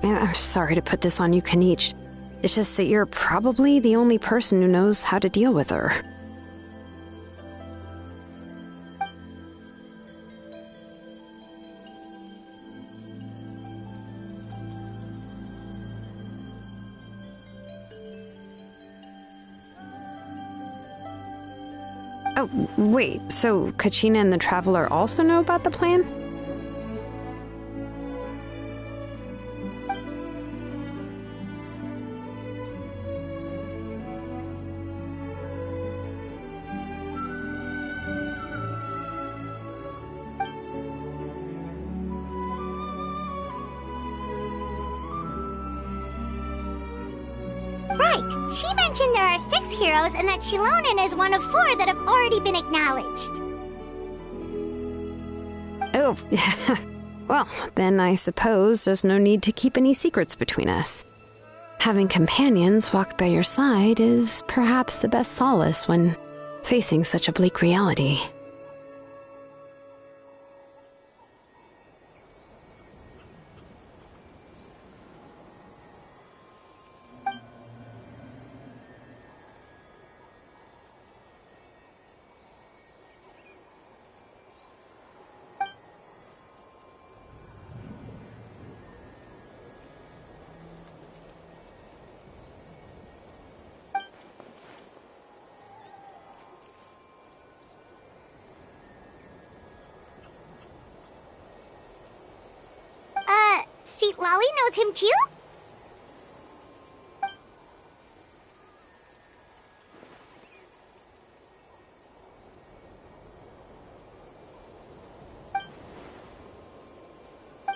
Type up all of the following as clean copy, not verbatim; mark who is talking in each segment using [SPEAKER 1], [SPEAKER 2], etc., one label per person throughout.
[SPEAKER 1] I'm sorry to put this on you, Kanich. It's just that you're probably the only person who knows how to deal with her. Oh, wait, so Kachina and the Traveler also know about the plan?
[SPEAKER 2] She mentioned there are 6 heroes and that Shilonen is one of 4 that have already been acknowledged.
[SPEAKER 1] Oh, well, then I suppose there's no need to keep any secrets between us. Having companions walk by your side is perhaps the best solace when facing such a bleak reality.
[SPEAKER 2] See, Lolly knows him too?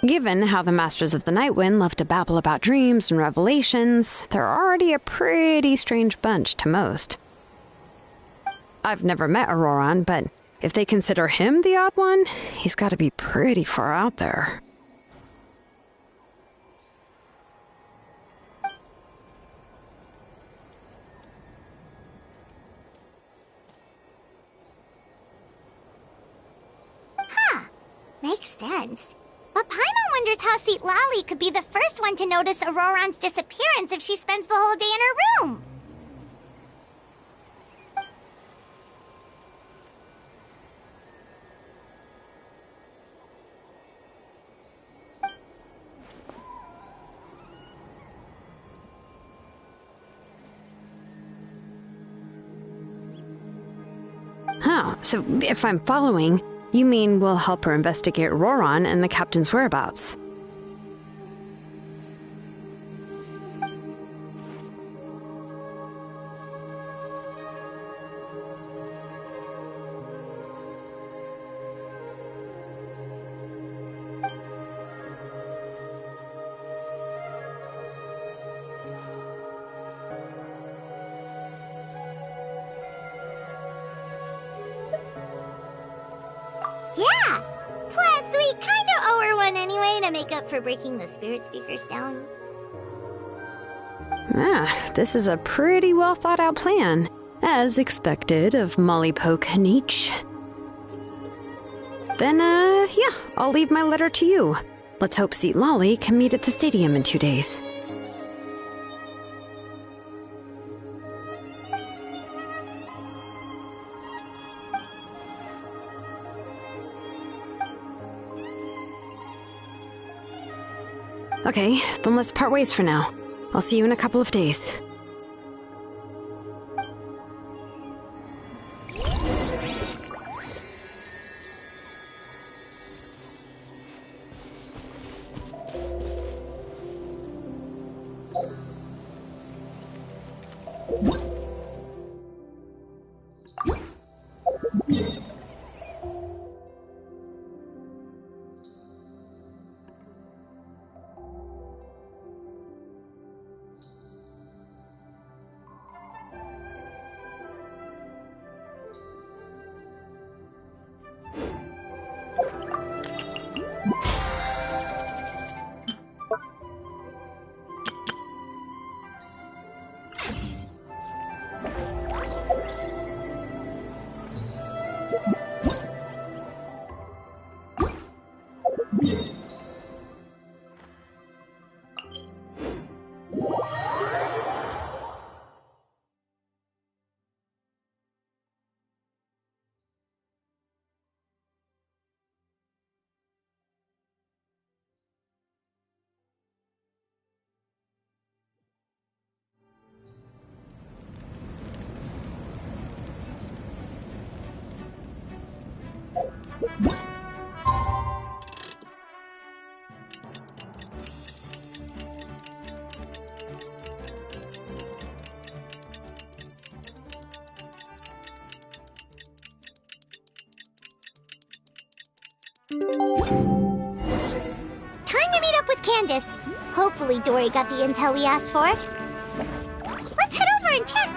[SPEAKER 1] Given how the Masters of the Nightwind love to babble about dreams and revelations, they're already a pretty strange bunch to most. I've never met Auroran, but if they consider him the odd one, he's got to be pretty far out there.
[SPEAKER 2] Makes sense. But Paimon wonders how Seat Lally could be the first one to notice Auroran's disappearance if she spends the whole day in her room.
[SPEAKER 1] Oh, so if I'm following, you mean we'll help her investigate Roran and the captain's whereabouts?
[SPEAKER 2] Yeah! Plus, we kinda owe her one anyway to make up for breaking the spirit speakers down.
[SPEAKER 1] This is a pretty well thought out plan, as expected of Molly Poke Nietzsche. Then, yeah, I'll leave my letter to you. Let's hope Seat Lolly can meet at the stadium in 2 days. Okay, then let's part ways for now. I'll see you in a couple of days.
[SPEAKER 2] Time to meet up with Candace. Hopefully Dory got the intel we asked for. Let's head over and check.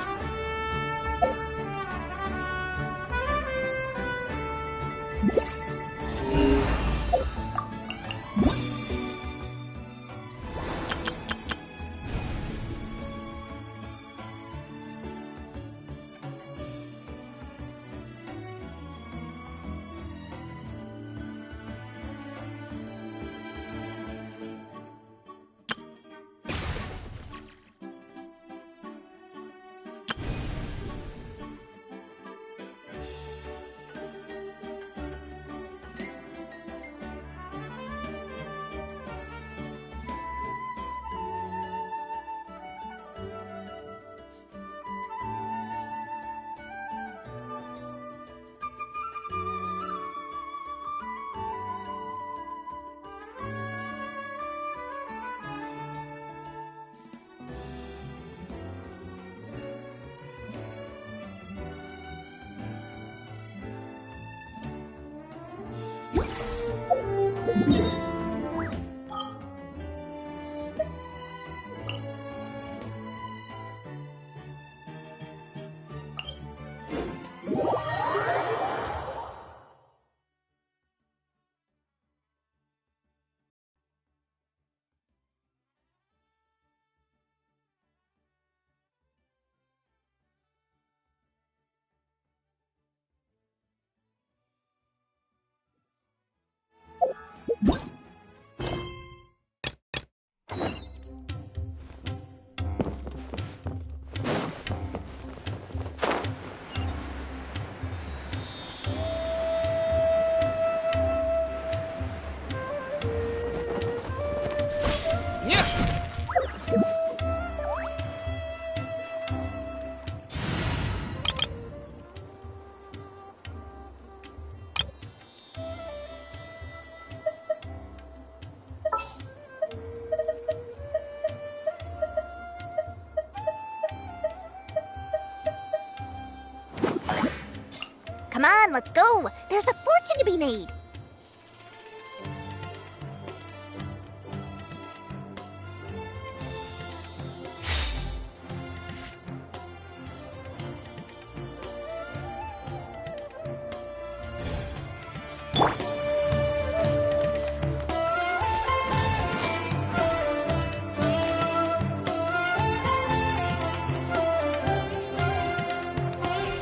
[SPEAKER 2] Come on, let's go. There's a fortune to be made.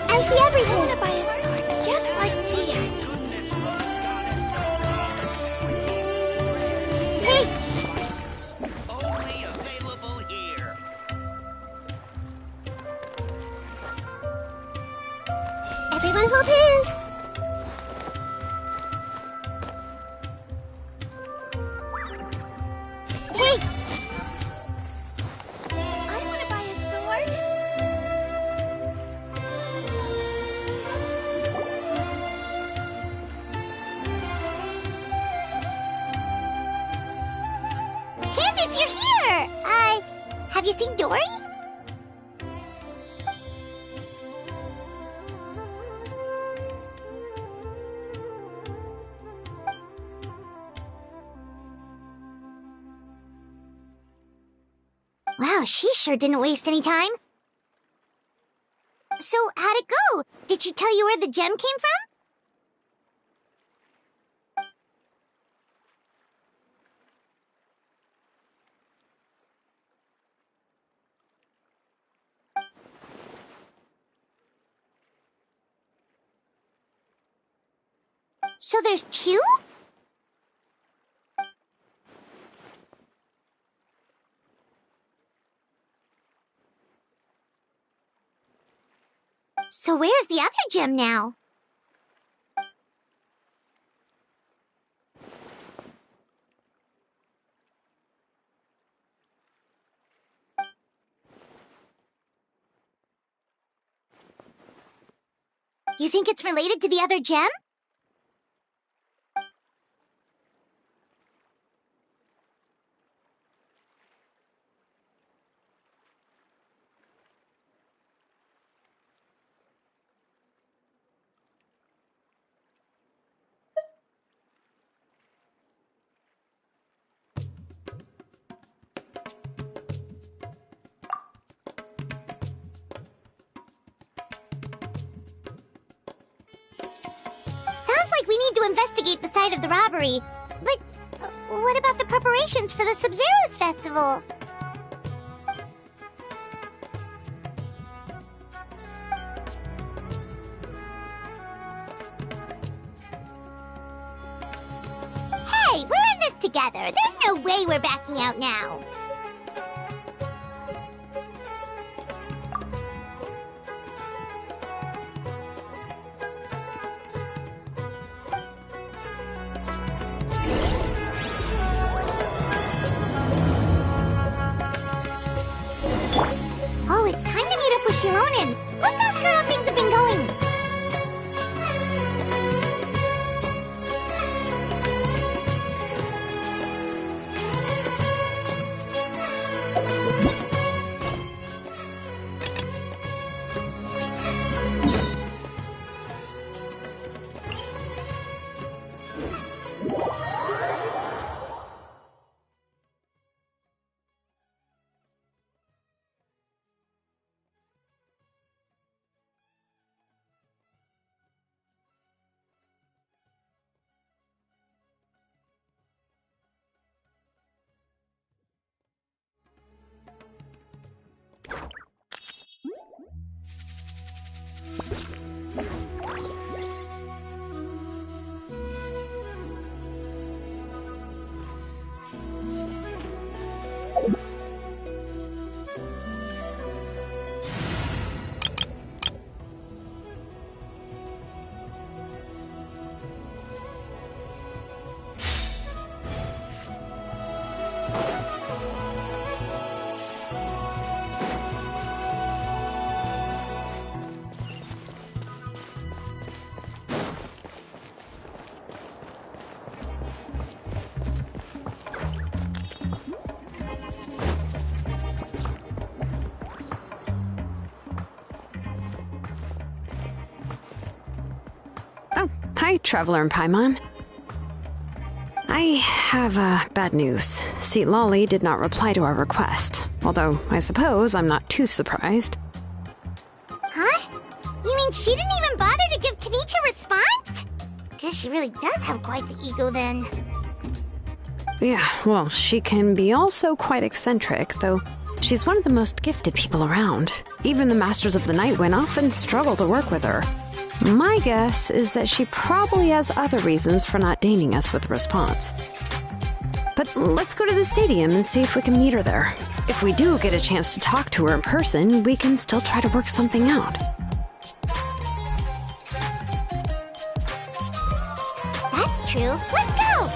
[SPEAKER 2] I see everything. I want to buy a sword just like Diaz. Hey!
[SPEAKER 3] Only available here.
[SPEAKER 2] Everyone hold hands. Hey! I want to buy a sword. Candace, you're here! Have you seen Dory? Wow, she sure didn't waste any time. So, how'd it go? Did she tell you where the gem came from? So there's two? So where's the other gem now? You think it's related to the other gem? Sounds like we need to investigate the site of the robbery. But what about the preparations for the Sub-Zero's festival? Hey, we're in this together. There's no way we're backing out now. Oh, it's time to meet up with Shilonen. Let's ask her how things have been going.
[SPEAKER 1] Hi, Traveler and Paimon. I have bad news. Seat Lolly did not reply to our request, although I suppose I'm not too surprised.
[SPEAKER 2] Huh? You mean she didn't even bother to give Kenichi a response? Guess she really does have quite the ego then.
[SPEAKER 1] Yeah, well, she can be also quite eccentric, though she's one of the most gifted people around. Even the Masters of the Nightwind often struggle to work with her. My guess is that she probably has other reasons for not deigning us with a response. But let's go to the stadium and see if we can meet her there. If we do get a chance to talk to her in person, we can still try to work something out.
[SPEAKER 2] That's true. Let's go!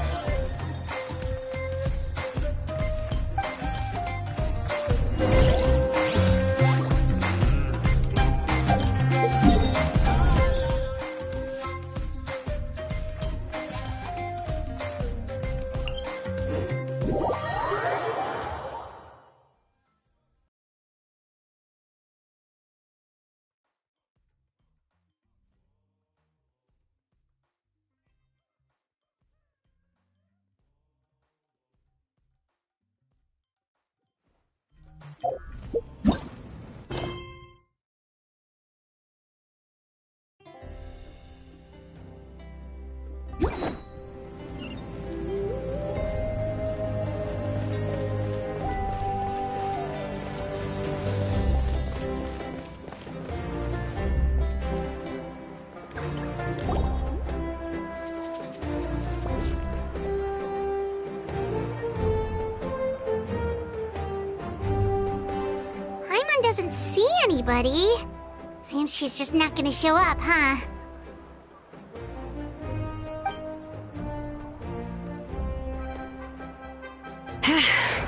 [SPEAKER 2] Doesn't see anybody. Seems she's just not gonna show up, huh?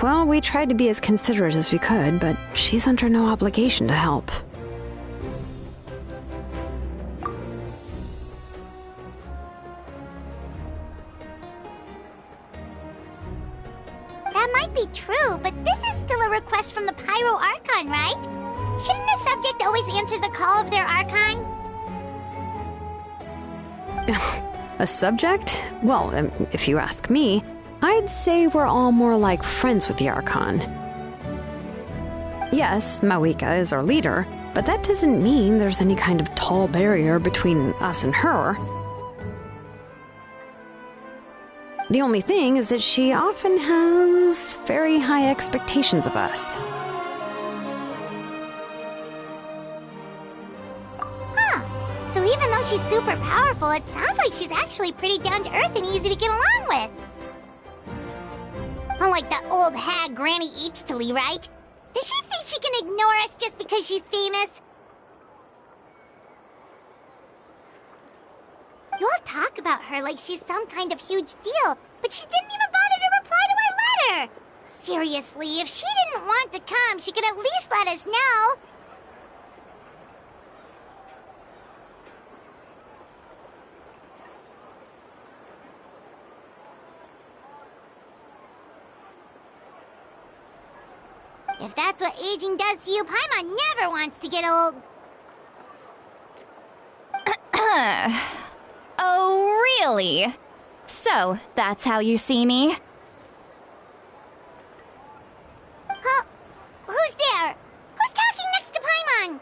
[SPEAKER 1] Well, we tried to be as considerate as we could, but she's under no obligation to help.
[SPEAKER 2] That might be true, but this is still a request from the Pyro Archon, right? Shouldn't the subject always answer the call of their Archon?
[SPEAKER 1] A subject? Well, if you ask me, I'd say we're all more like friends with the Archon. Yes, Mawika is our leader, but that doesn't mean there's any kind of tall barrier between us and her. The only thing is that she often has very high expectations of us.
[SPEAKER 2] Huh. So even though she's super powerful, it sounds like she's actually pretty down to earth and easy to get along with. Unlike that old hag Granny Eatstily, right? Does she think she can ignore us just because she's famous? You all talk about her like she's some kind of huge deal, but she didn't even bother to reply to our letter! Seriously, if she didn't want to come, she could at least let us know! If that's what aging does to you, Paimon never wants to get old.
[SPEAKER 4] Oh, really? So, that's how you see me?
[SPEAKER 2] Huh? Who's there? Who's talking next to Paimon?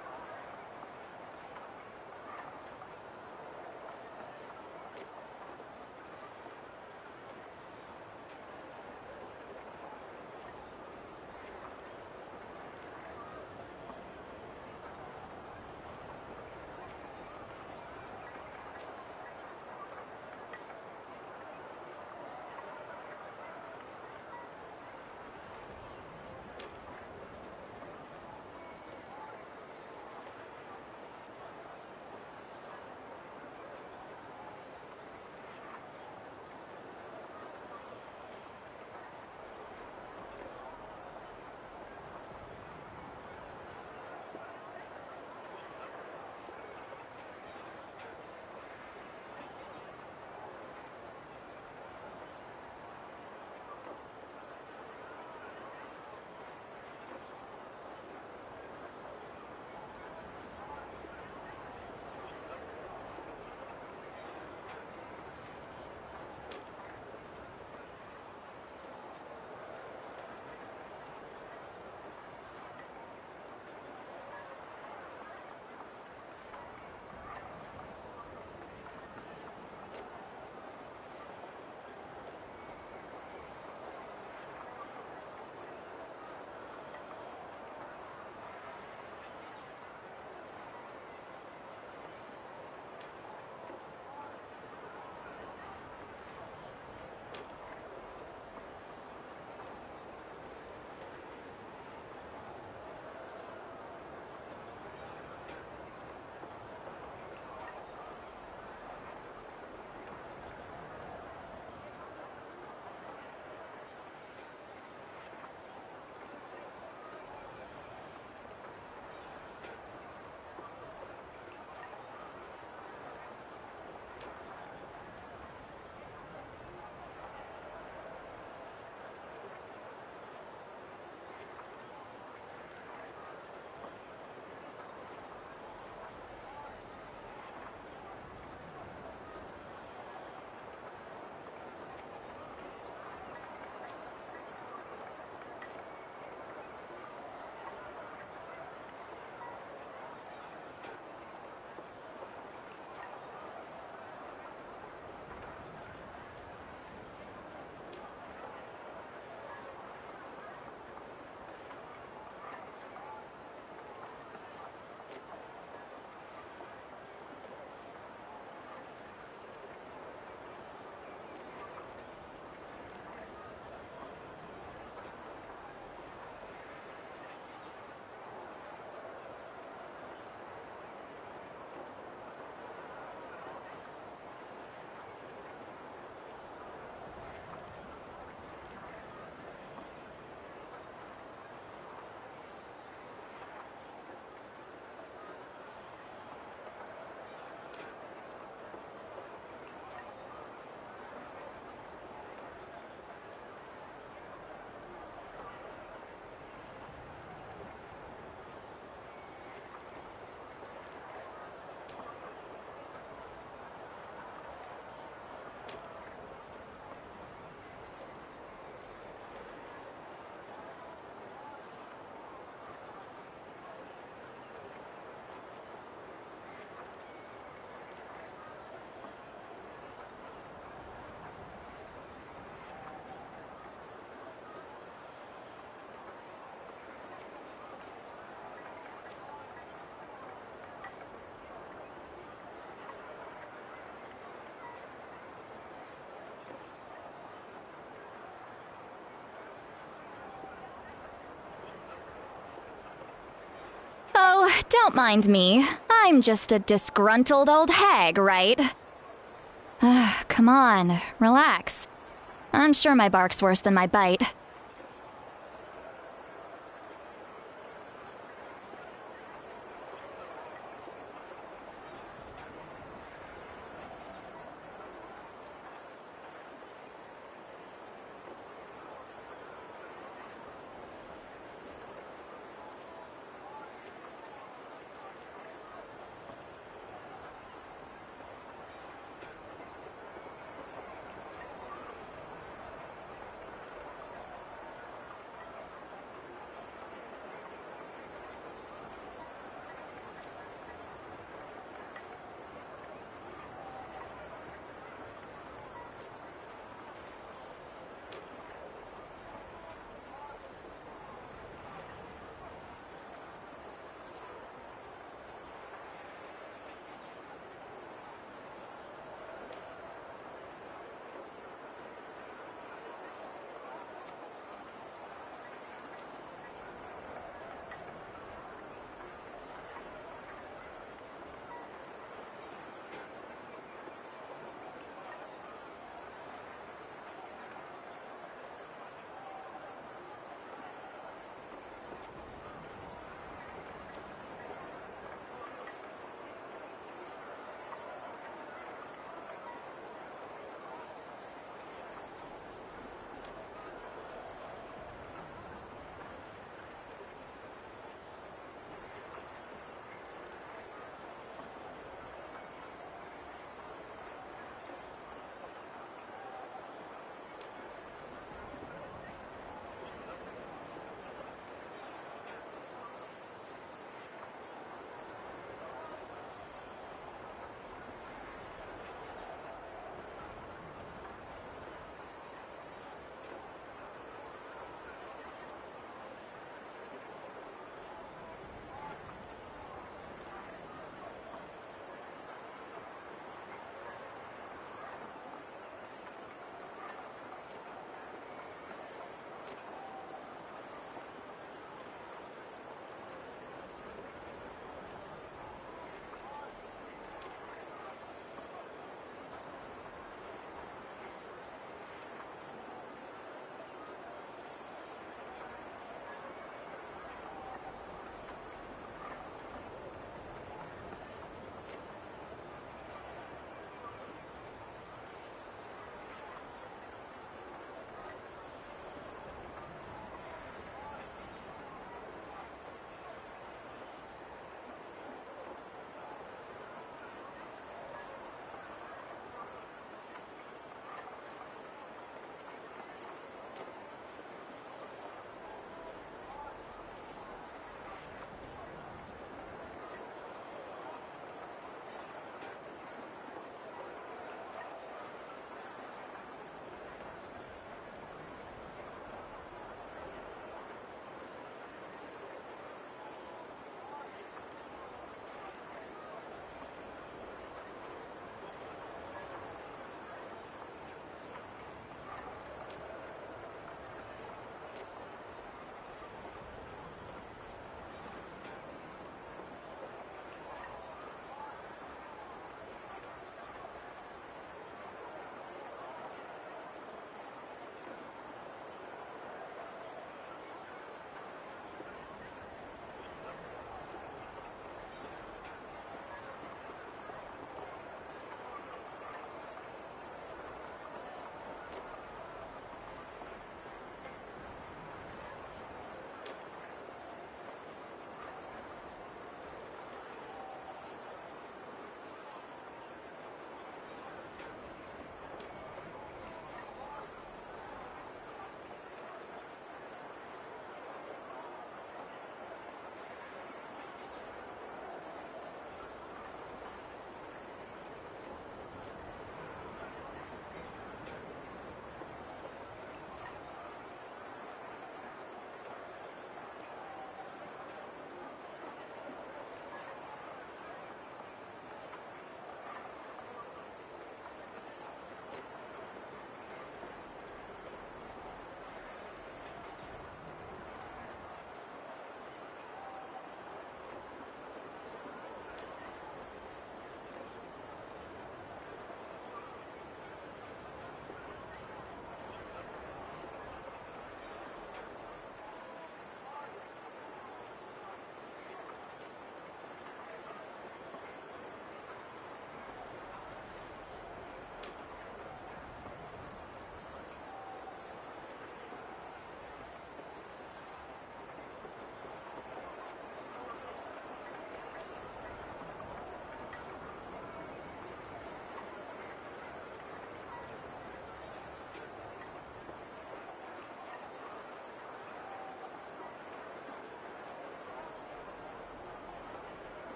[SPEAKER 4] Don't mind me. I'm just a disgruntled old hag, right? Come on, relax. I'm sure my bark's worse than my bite.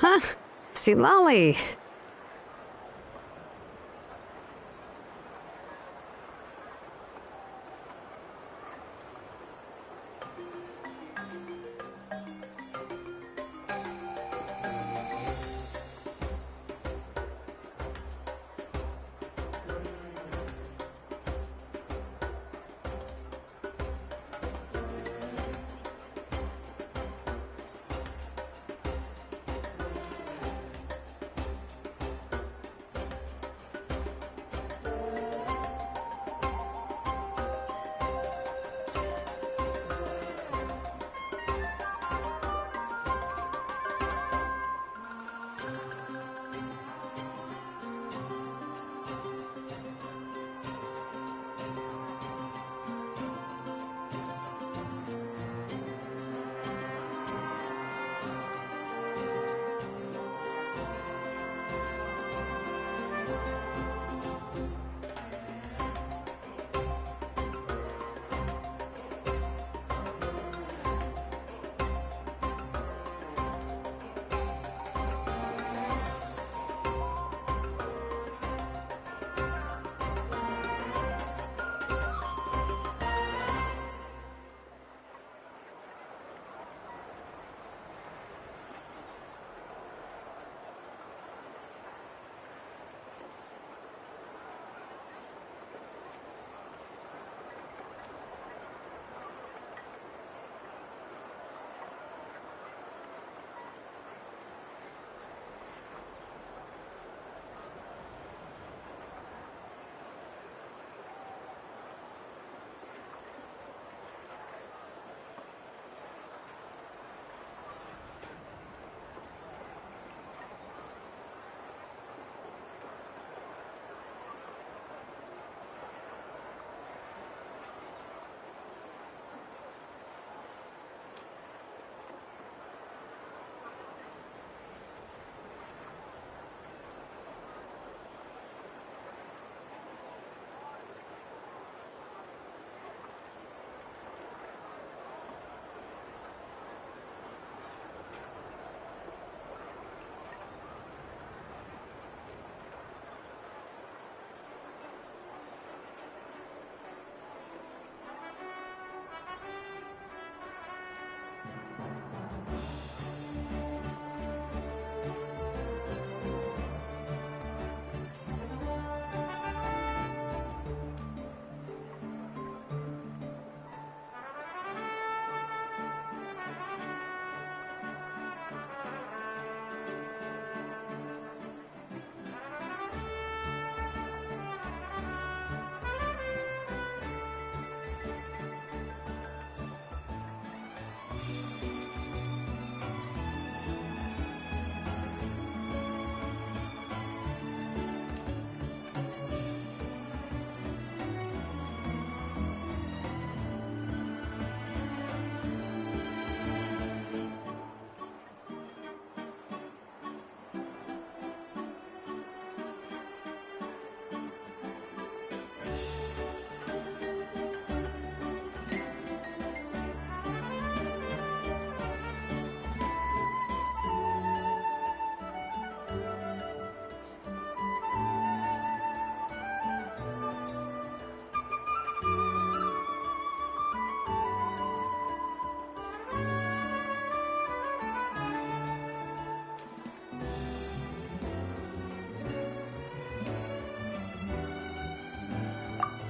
[SPEAKER 1] Huh? See Lolly.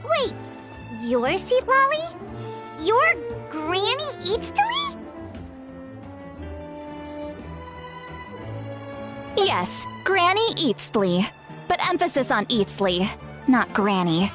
[SPEAKER 2] Wait, your seat, Lolly? Your Granny Eatstily?
[SPEAKER 4] Yes, Granny Eatsley. But emphasis on Eatsley, not Granny.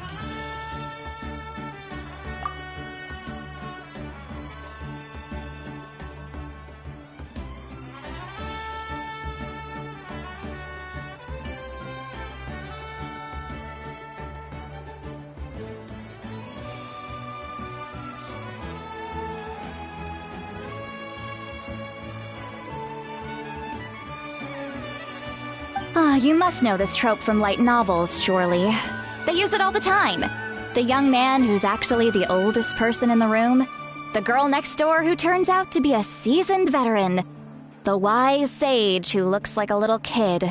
[SPEAKER 4] You must know this trope from light novels, surely. They use it all the time. The young man who's actually the oldest person in the room. The girl next door who turns out to be a seasoned veteran. The wise sage who looks like a little kid.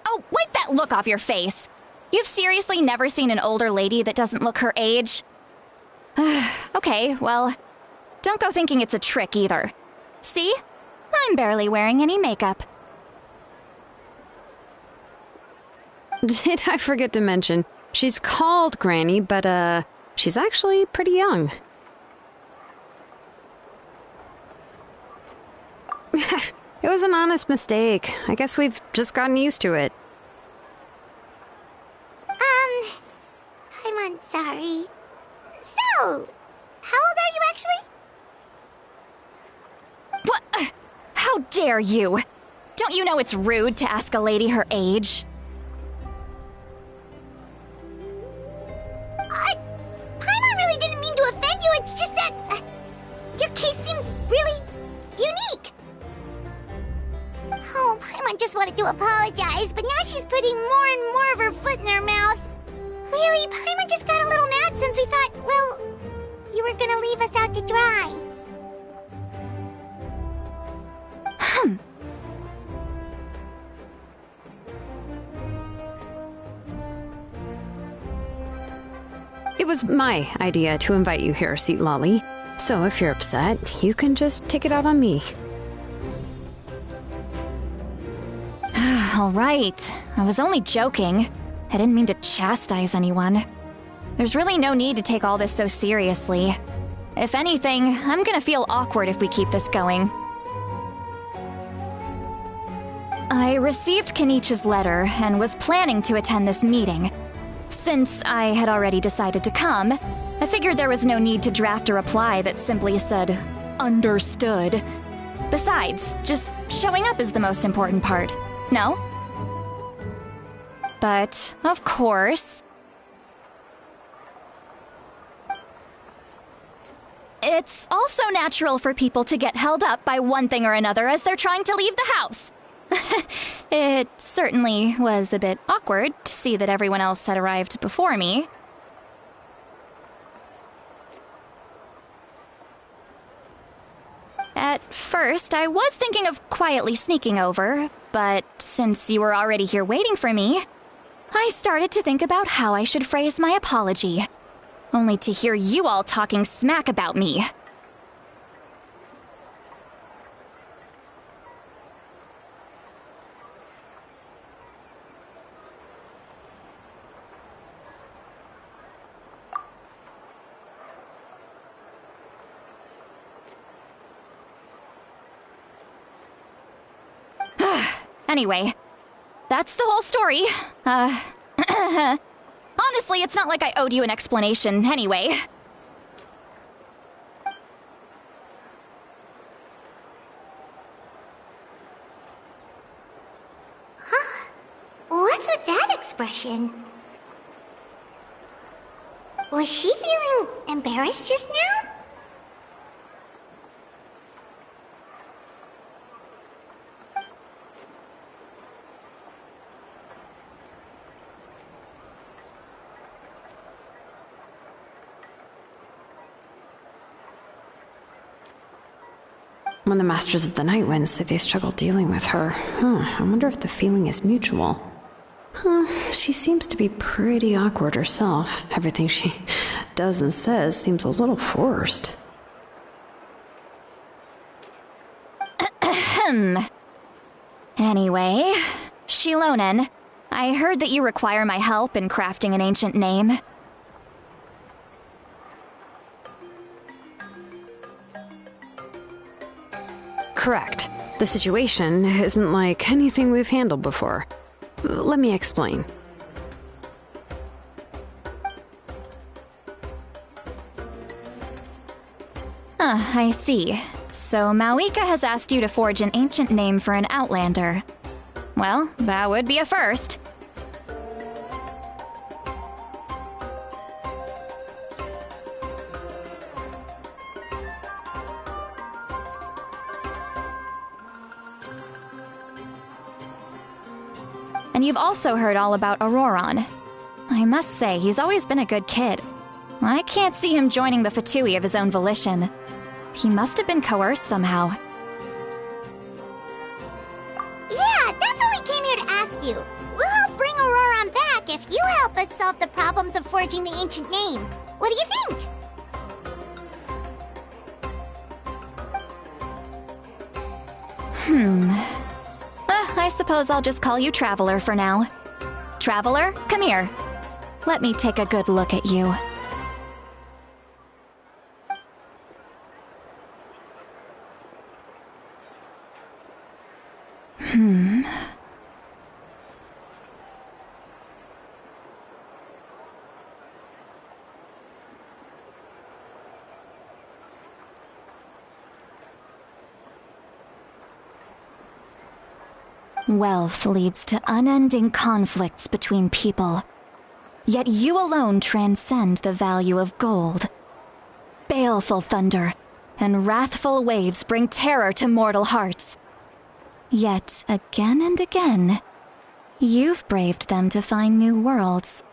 [SPEAKER 4] Oh, wipe that look off your face! You've seriously never seen an older lady that doesn't look her age? Okay, well, don't go thinking it's a trick either. See? I'm barely wearing any makeup.
[SPEAKER 1] Did I forget to mention, she's called Granny, but, she's actually pretty young. It was an honest mistake. I guess we've just gotten used to it.
[SPEAKER 2] I'm sorry. So, how old are you actually?
[SPEAKER 4] What? How dare you? Don't you know it's rude to ask a lady her age?
[SPEAKER 2] Paimon really didn't mean to offend you, it's just that your case seems really unique. Oh, Paimon just wanted to apologize, but now she's putting more and more of her foot in her mouth. Really, Paimon just got a little mad since we thought, well, you were gonna leave us out to dry.
[SPEAKER 1] It was my idea to invite you here, Seat Lolly. So if you're upset, you can just take it out on me.
[SPEAKER 4] All right. I was only joking. I didn't mean to chastise anyone. There's really no need to take all this so seriously. If anything, I'm gonna feel awkward if we keep this going. I received Kenichi's letter and was planning to attend this meeting. Since I had already decided to come, I figured there was no need to draft a reply that simply said, "Understood." Besides, just showing up is the most important part, no? But, of course, it's also natural for people to get held up by one thing or another as they're trying to leave the house. It certainly was a bit awkward to see that everyone else had arrived before me. At first, I was thinking of quietly sneaking over, but since you were already here waiting for me, I started to think about how I should phrase my apology, only to hear you all talking smack about me. Anyway, that's the whole story. Honestly, it's not like I owed you an explanation anyway.
[SPEAKER 2] What's with that expression? Was she feeling embarrassed just now?
[SPEAKER 1] When the Masters of the Night Wind say they struggle dealing with her, I wonder if the feeling is mutual. She seems to be pretty awkward herself. Everything she does and says seems a little forced.
[SPEAKER 4] Anyway, Shilonen, I heard that you require my help in crafting an ancient name.
[SPEAKER 1] Correct. The situation isn't like anything we've handled before. Let me explain.
[SPEAKER 4] I see. So Mawika has asked you to forge an ancient name for an Outlander. Well, that would be a first. And you've also heard all about Auroron. I must say, he's always been a good kid. I can't see him joining the Fatui of his own volition. He must have been coerced somehow.
[SPEAKER 2] Yeah, that's what we came here to ask you. We'll help bring Auroron back if you help us solve the problems of forging the ancient name. What do you think?
[SPEAKER 4] I suppose I'll just call you Traveler for now. Traveler, come here. Let me take a good look at you. Wealth leads to unending conflicts between people. Yet you alone transcend the value of gold. Baleful thunder and wrathful waves bring terror to mortal hearts. Yet again and again, you've braved them to find new worlds.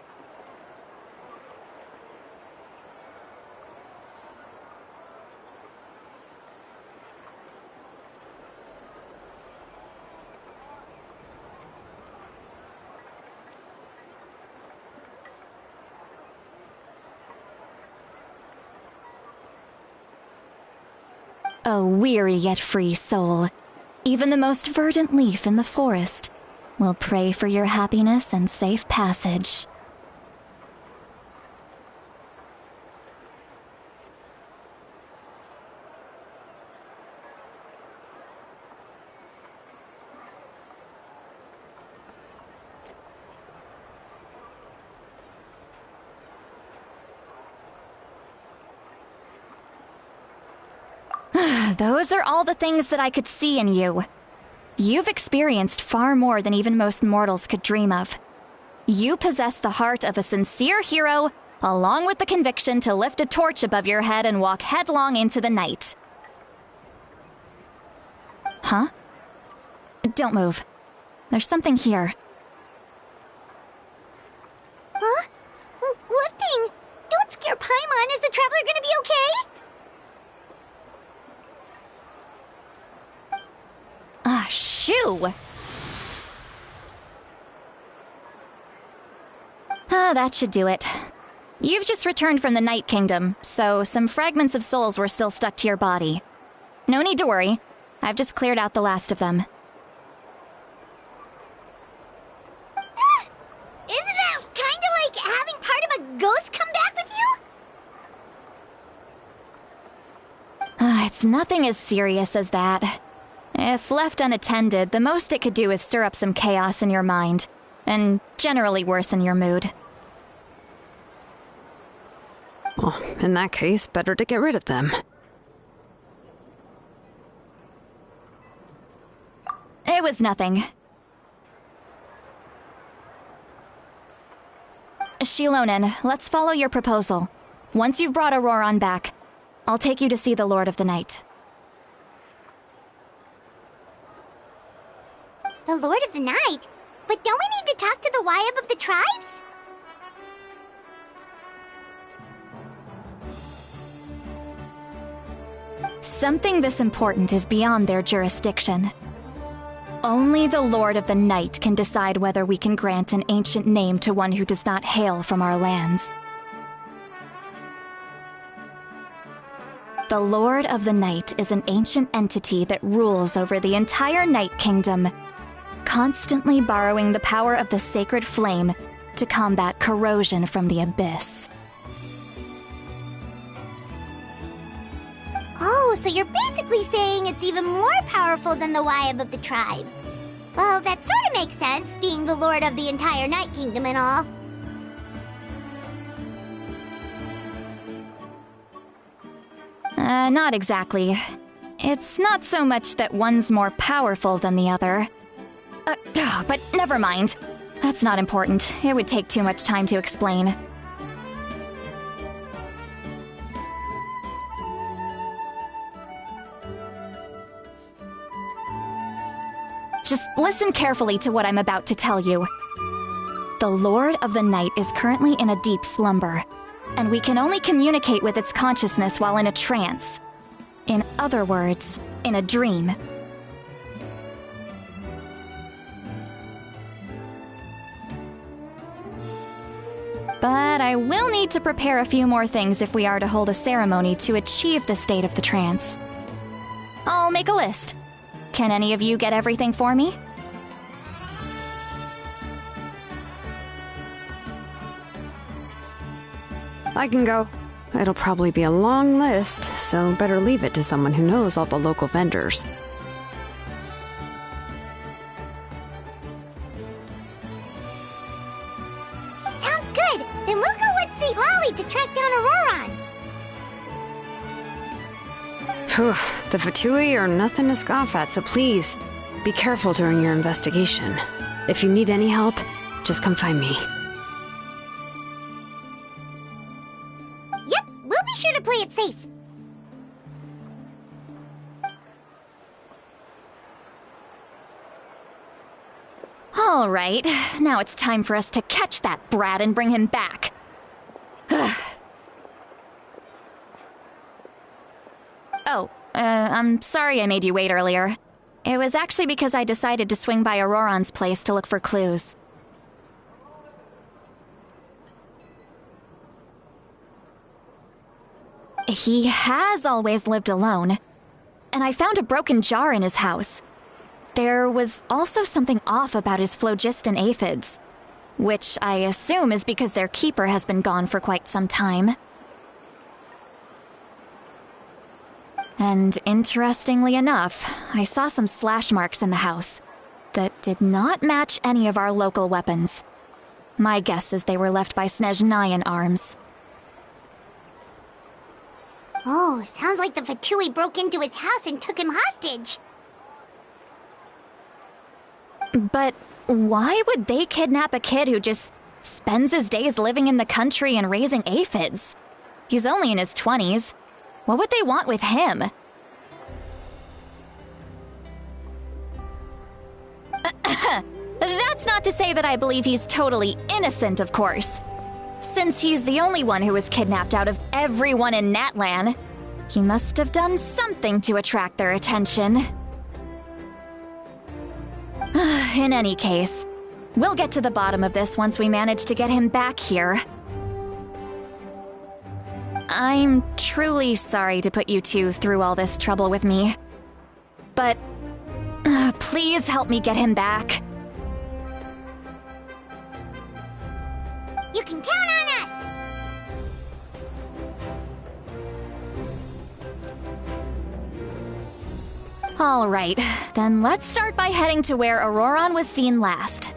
[SPEAKER 4] A weary yet free soul, even the most verdant leaf in the forest, will pray for your happiness and safe passage. Those are all the things that I could see in you. You've experienced far more than even most mortals could dream of. You possess the heart of a sincere hero, along with the conviction to lift a torch above your head and walk headlong into the night. Huh? Don't move. There's something here.
[SPEAKER 2] Huh? What thing? Don't scare Paimon. Is the Traveler gonna be okay?
[SPEAKER 4] Shoo! That should do it. You've just returned from the Night Kingdom, so some fragments of souls were still stuck to your body. No need to worry. I've just cleared out the last of them.
[SPEAKER 2] Isn't that kinda like having part of a ghost come back with you?
[SPEAKER 4] It's nothing as serious as that. If left unattended, the most it could do is stir up some chaos in your mind, and generally worsen your mood.
[SPEAKER 1] Well, in that case, better to get rid of them.
[SPEAKER 4] It was nothing. Shilonen, let's follow your proposal. Once you've brought Auroron back, I'll take you to see the Lord of the Night.
[SPEAKER 2] The Lord of the Night? But don't we need to talk to the Wyab of the tribes?
[SPEAKER 4] Something this important is beyond their jurisdiction. Only the Lord of the Night can decide whether we can grant an ancient name to one who does not hail from our lands. The Lord of the Night is an ancient entity that rules over the entire Night Kingdom, constantly borrowing the power of the sacred flame to combat corrosion from the abyss.
[SPEAKER 2] Oh, so you're basically saying it's even more powerful than the Wyab of the tribes. Well, that sort of makes sense, being the lord of the entire Night Kingdom and all.
[SPEAKER 4] Not exactly. It's not so much that one's more powerful than the other. But never mind. That's not important. It would take too much time to explain. Just listen carefully to what I'm about to tell you. The Lord of the Night is currently in a deep slumber, and we can only communicate with its consciousness while in a trance. In other words, in a dream. But I will need to prepare a few more things if we are to hold a ceremony to achieve the state of the trance. I'll make a list. Can any of you get everything for me?
[SPEAKER 1] I can go. It'll probably be a long list, so better leave it to someone who knows all the local vendors.
[SPEAKER 2] Sounds good. Then we'll go with St. Lolly to track down Auroron.
[SPEAKER 1] Phew, the Fatui are nothing to scoff at, so please, be careful during your investigation. If you need any help, just come find me.
[SPEAKER 2] Yep, we'll be sure to play it safe.
[SPEAKER 4] All right, now it's time for us to catch that brat and bring him back. Oh, I'm sorry I made you wait earlier. It was actually because I decided to swing by Auroron's place to look for clues. He has always lived alone, and I found a broken jar in his house. There was also something off about his phlogiston aphids, which I assume is because their keeper has been gone for quite some time. And interestingly enough, I saw some slash marks in the house that did not match any of our local weapons. My guess is they were left by Snezhnayan arms.
[SPEAKER 2] Oh, sounds like the Fatui broke into his house and took him hostage.
[SPEAKER 4] But why would they kidnap a kid who just spends his days living in the country and raising aphids? He's only in his 20s. What would they want with him? That's not to say that I believe he's totally innocent, of course. Since he's the only one who was kidnapped out of everyone in Natlan, he must have done something to attract their attention. In any case, we'll get to the bottom of this once we manage to get him back here. I'm truly sorry to put you two through all this trouble with me. But please help me get him back.
[SPEAKER 2] You can count on us!
[SPEAKER 4] All right, then let's start by heading to where Auroron was seen last.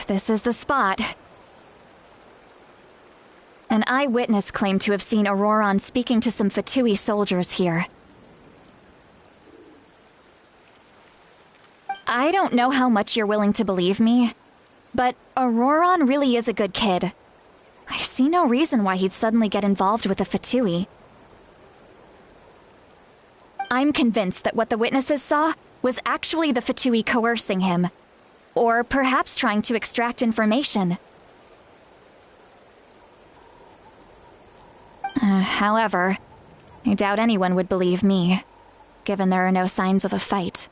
[SPEAKER 4] this is the spot. An eyewitness claimed to have seen Auroron speaking to some Fatui soldiers here. I don't know how much you're willing to believe me, but Auroron really is a good kid. I see no reason why he'd suddenly get involved with the Fatui. I'm convinced that what the witnesses saw was actually the Fatui coercing him, or perhaps trying to extract information. However, I doubt anyone would believe me, given there are no signs of a fight.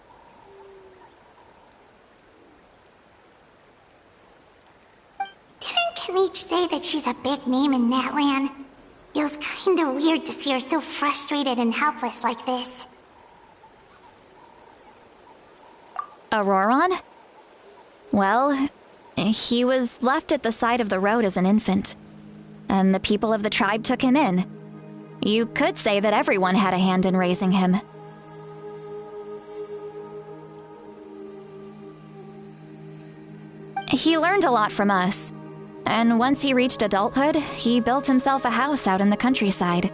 [SPEAKER 2] Didn't Kanich say that she's a big name in that land? Feels kinda weird to see her so frustrated and helpless like this.
[SPEAKER 4] Auroron? Well, he was left at the side of the road as an infant, and the people of the tribe took him in. You could say that everyone had a hand in raising him. He learned a lot from us, and once he reached adulthood, he built himself a house out in the countryside.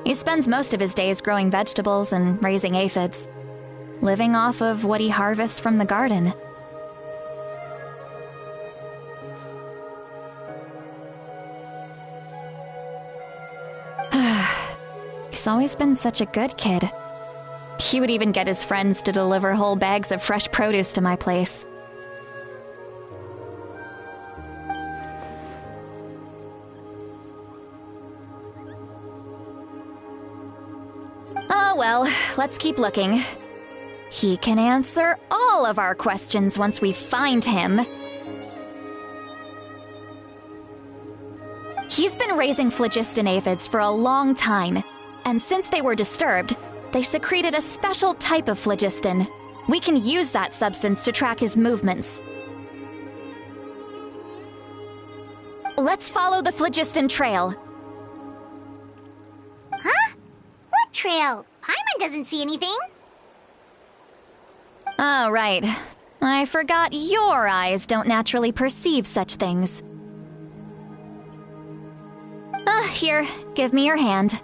[SPEAKER 4] He spends most of his days growing vegetables and raising aphids, living off of what he harvests from the garden. He's always been such a good kid. He would even get his friends to deliver whole bags of fresh produce to my place. Oh well, let's keep looking. He can answer all of our questions once we find him. He's been raising phlogiston aphids for a long time, and since they were disturbed, they secreted a special type of phlogiston. We can use that substance to track his movements. Let's follow the phlogiston trail.
[SPEAKER 2] Huh? What trail? Paimon doesn't see anything.
[SPEAKER 4] Oh, right. I forgot your eyes don't naturally perceive such things. Here, give me your hand.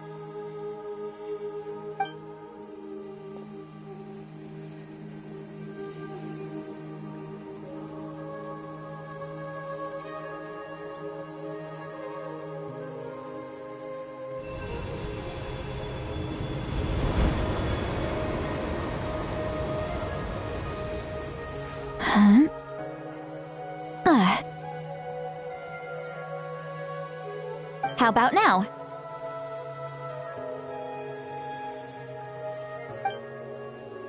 [SPEAKER 4] How about now?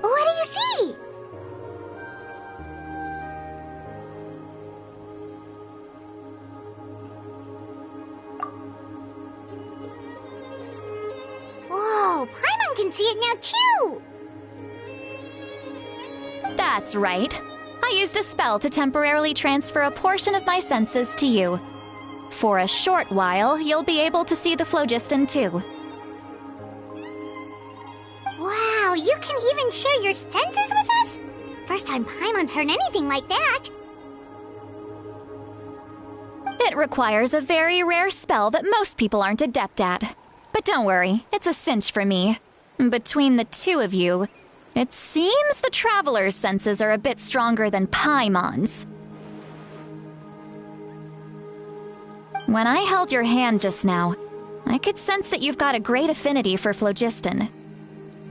[SPEAKER 2] What do you see? Whoa, Paimon can see it now too!
[SPEAKER 4] That's right. I used a spell to temporarily transfer a portion of my senses to you. For a short while, you'll be able to see the phlogiston too.
[SPEAKER 2] Wow, you can even share your senses with us? First time Paimon's heard anything like that.
[SPEAKER 4] It requires a very rare spell that most people aren't adept at. But don't worry, it's a cinch for me. Between the two of you, it seems the Traveler's senses are a bit stronger than Paimon's. When I held your hand just now, I could sense that you've got a great affinity for phlogiston.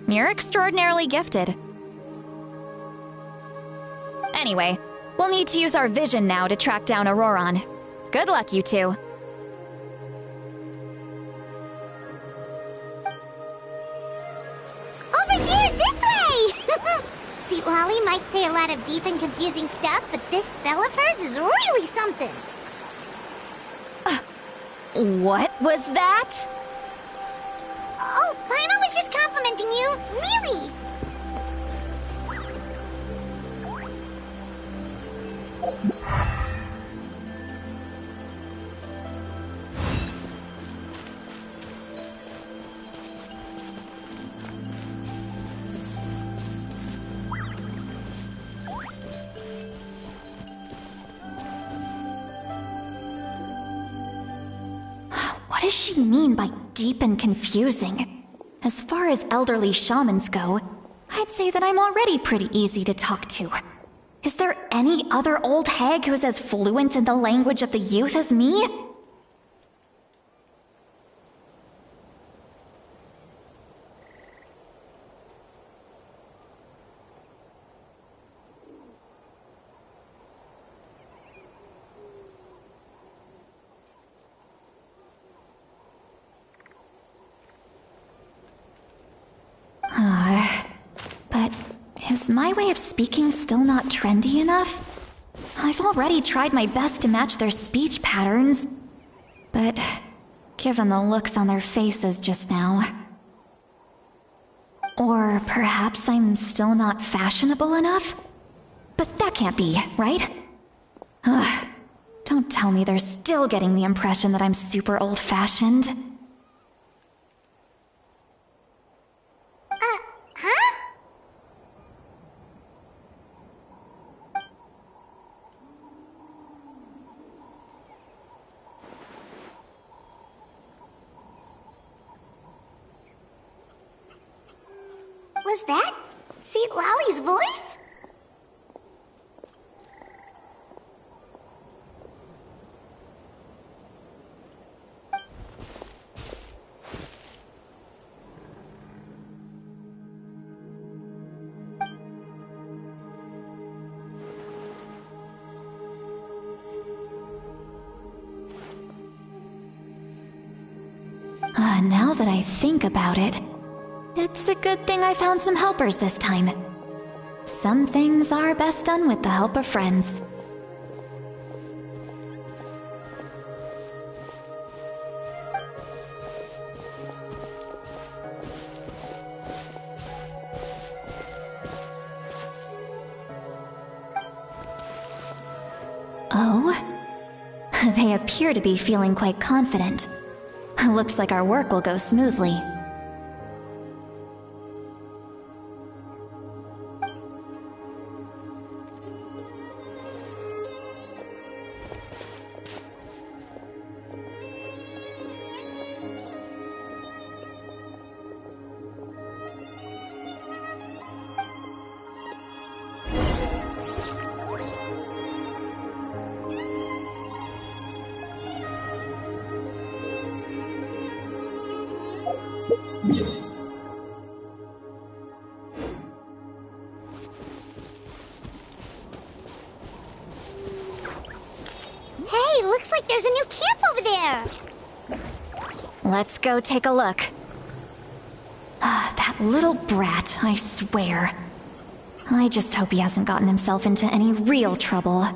[SPEAKER 4] You're extraordinarily gifted. Anyway, we'll need to use our vision now to track down Auroron. Good luck, you two.
[SPEAKER 2] Over here, this way! See, Lolly might say a lot of deep and confusing stuff, but this spell of hers is really something.
[SPEAKER 4] What was that?
[SPEAKER 2] Oh, Paimon was just complimenting you. Really?
[SPEAKER 4] What does she mean by deep and confusing? As far as elderly shamans go, I'd say that I'm already pretty easy to talk to. Is there any other old hag who's as fluent in the language of the youth as me? But is my way of speaking still not trendy enough? I've already tried my best to match their speech patterns. But given the looks on their faces just now... Or perhaps I'm still not fashionable enough? But that can't be, right? Ugh, don't tell me they're still getting the impression that I'm super old-fashioned.
[SPEAKER 2] Huh? Was that St. Lally's voice?
[SPEAKER 4] Now that I think about it, it's a good thing I found some helpers this time. Some things are best done with the help of friends. Oh? They appear to be feeling quite confident. Looks like our work will go smoothly.
[SPEAKER 2] Hey, looks like there's a new camp over there.
[SPEAKER 4] Let's go take a look. That little brat, I swear. I just hope he hasn't gotten himself into any real trouble.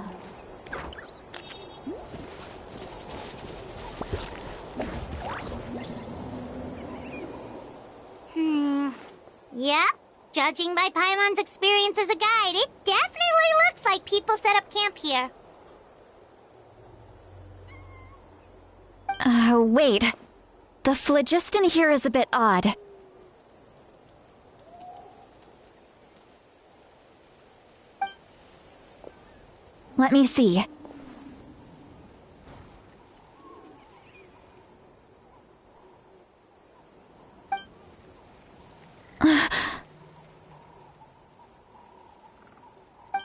[SPEAKER 2] Yep. Judging by Paimon's experience as a guide, it definitely looks like people set up camp here.
[SPEAKER 4] Wait. The phlogiston here is a bit odd. Let me see.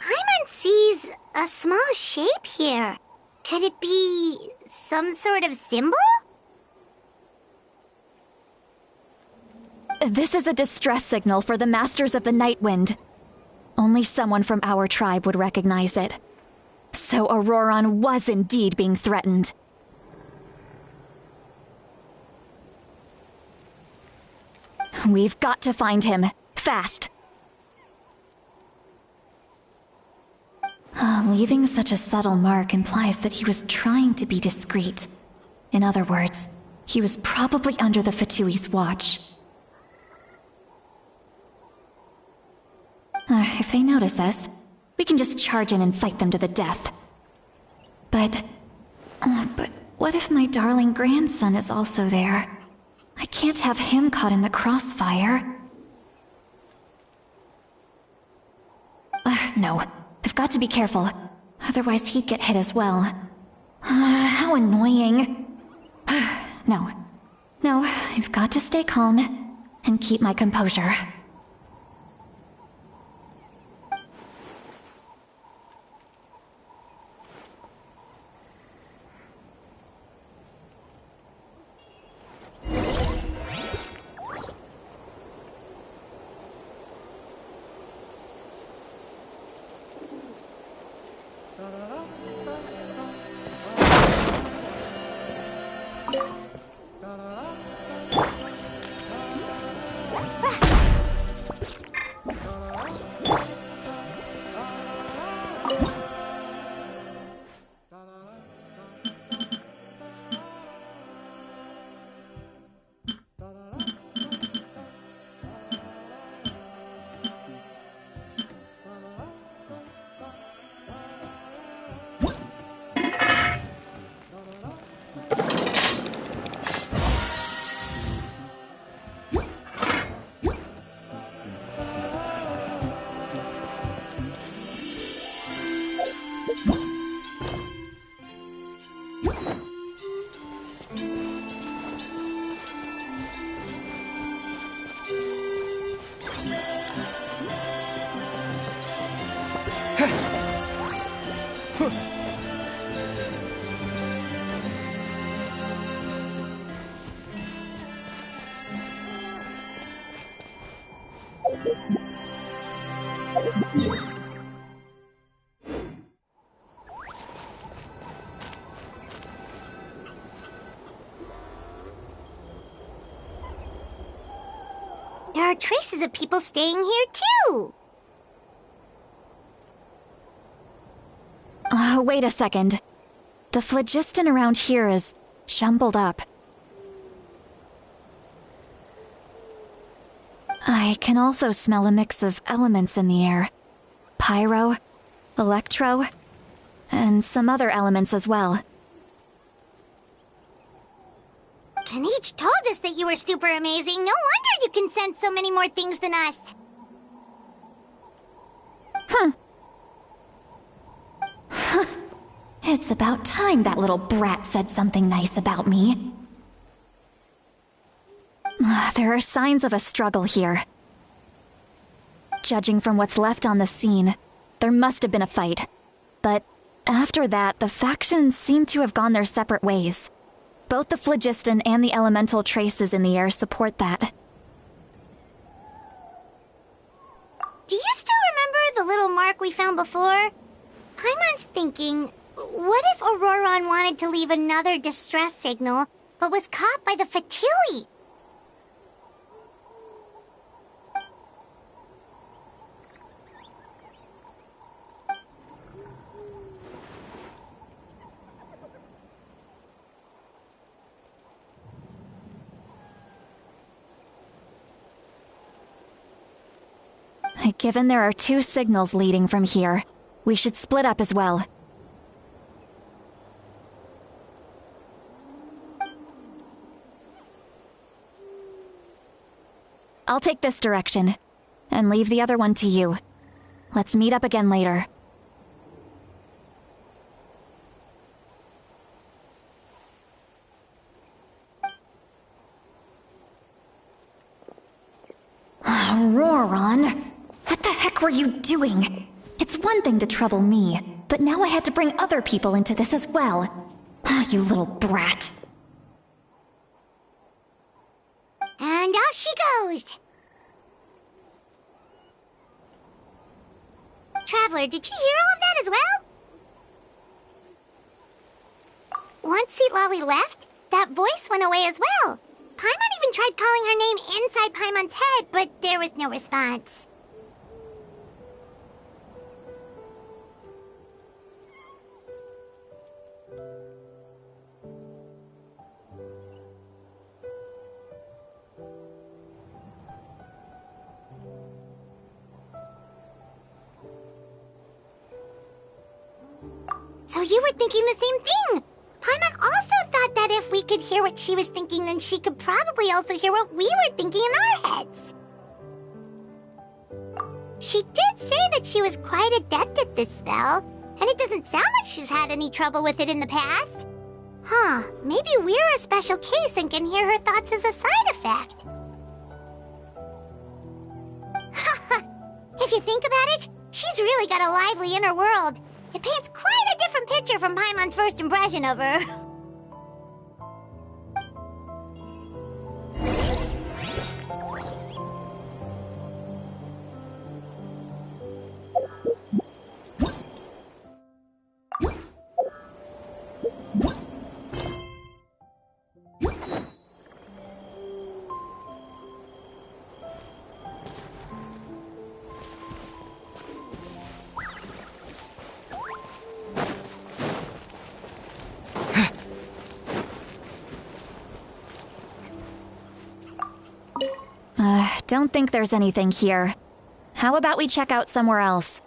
[SPEAKER 2] Paimon sees a small shape here. Could it be some sort of symbol?
[SPEAKER 4] This is a distress signal for the Masters of the Night Wind. Only someone from our tribe would recognize it. So Auroron was indeed being threatened. We've got to find him. Fast. Leaving such a subtle mark implies that he was trying to be discreet. In other words, he was probably under the Fatui's watch. If they notice us, we can just charge in and fight them to the death. But what if my darling grandson is also there? I can't have him caught in the crossfire. No, I've got to be careful. Otherwise he'd get hit as well. How annoying. No. No, I've got to stay calm and keep my composure.
[SPEAKER 2] There are traces of people staying here, too!
[SPEAKER 4] Wait a second. The phlogiston around here is jumbled up. I can also smell a mix of elements in the air. Pyro, electro, and some other elements as well.
[SPEAKER 2] Kenichi told us that you were super amazing. No wonder you can sense so many more things than us.
[SPEAKER 4] It's about time that little brat said something nice about me. There are signs of a struggle here. Judging from what's left on the scene, there must have been a fight. But after that, the factions seem to have gone their separate ways. Both the phlogiston and the elemental traces in the air support that.
[SPEAKER 2] Do you still remember the little mark we found before? Paimon's thinking, what if Auroron wanted to leave another distress signal, but was caught by the Fatui?
[SPEAKER 4] Given there are two signals leading from here, we should split up as well. I'll take this direction, and leave the other one to you. Let's meet up again later. Auroron! What the heck were you doing? It's one thing to trouble me, but now I had to bring other people into this as well. You little brat.
[SPEAKER 2] And off she goes! Traveler, did you hear all of that as well? Once Lolly left, that voice went away as well. Paimon even tried calling her name inside Paimon's head, but there was no response. So you were thinking the same thing! Paimon also thought that if we could hear what she was thinking, then she could probably also hear what we were thinking in our heads. She did say that she was quite adept at this spell, and it doesn't sound like she's had any trouble with it in the past. Huh, maybe we're a special case and can hear her thoughts as a side effect. If you think about it, she's really got a lively inner world. It paints quite a different picture from Paimon's first impression of her.
[SPEAKER 4] Don't think there's anything here. How about we check out somewhere else?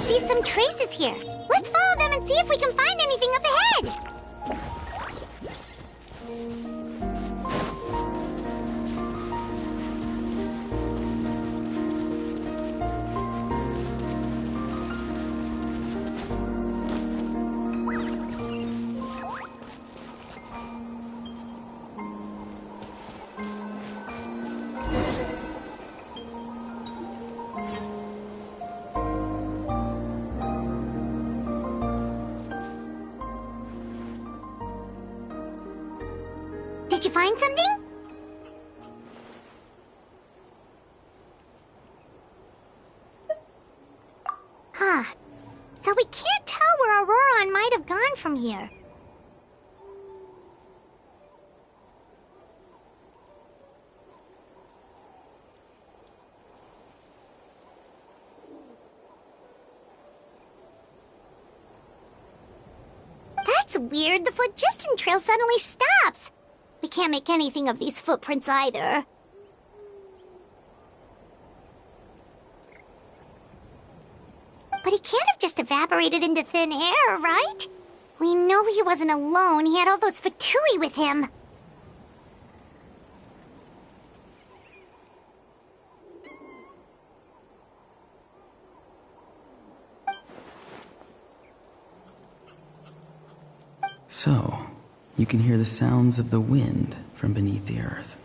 [SPEAKER 2] See some traces here. Let's follow them and see if we can find anything up ahead. Did you find something? Huh. So we can't tell where Auroron might have gone from here. That's weird. The phlogiston trail suddenly stops. We can't make anything of these footprints either. But he can't have just evaporated into thin air, right? We know he wasn't alone. He had all those Fatui with him.
[SPEAKER 5] So, you can hear the sounds of the wind from beneath the earth.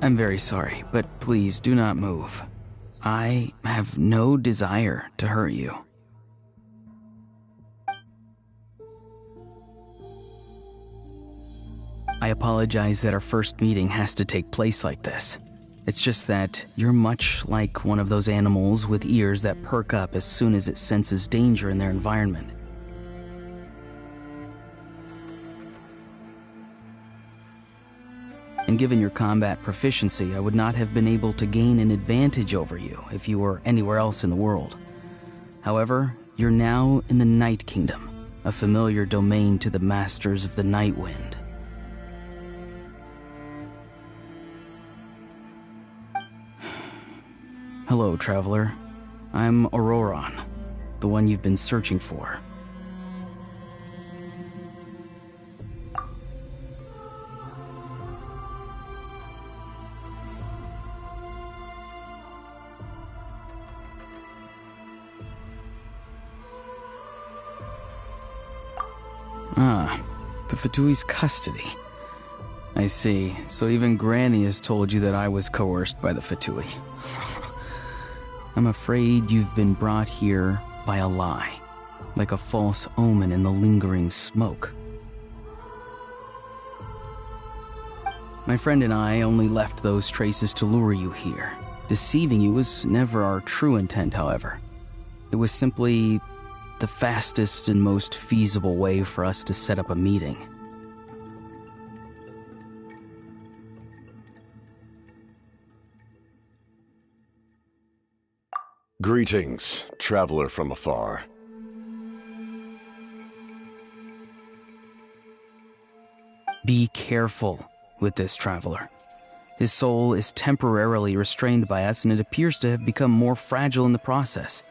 [SPEAKER 5] I'm very sorry, but please do not move. I have no desire to hurt you. I apologize that our first meeting has to take place like this. It's just that you're much like one of those animals with ears that perk up as soon as it senses danger in their environment. And given your combat proficiency, I would not have been able to gain an advantage over you if you were anywhere else in the world. However, you're now in the Night Kingdom, a familiar domain to the Masters of the Night Wind. Hello, traveler. I'm Auroron, the one you've been searching for. Ah, the Fatui's custody. I see. So even Granny has told you that I was coerced by the Fatui. I'm afraid you've been brought here by a lie, like a false omen in the lingering smoke. My friend and I only left those traces to lure you here. Deceiving you was never our true intent, however. It was simply the fastest and most feasible way for us to set up a meeting.
[SPEAKER 6] Greetings, traveler from afar.
[SPEAKER 5] Be careful with this traveler. His soul is temporarily restrained by us, and it appears to have become more fragile in the process.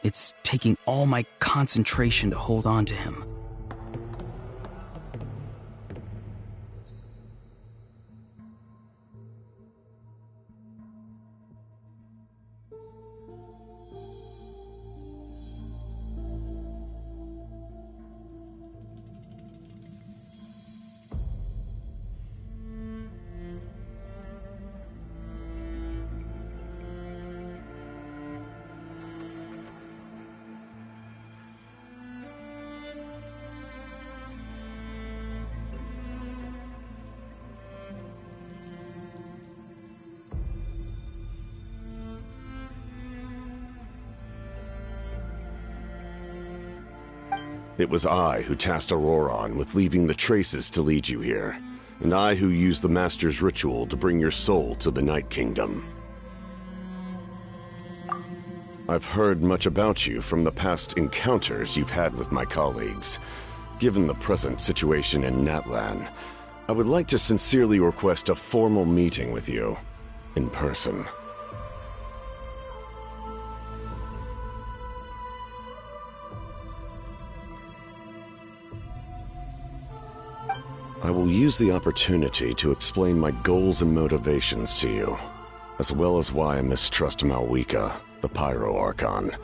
[SPEAKER 5] It's taking all my concentration to hold on to him.
[SPEAKER 6] It was I who tasked Auroron with leaving the traces to lead you here, and I who used the Master's ritual to bring your soul to the Night Kingdom. I've heard much about you from the past encounters you've had with my colleagues. Given the present situation in Natlan, I would like to sincerely request a formal meeting with you, in person. I will use the opportunity to explain my goals and motivations to you, as well as why I mistrust Malwika, the Pyro Archon.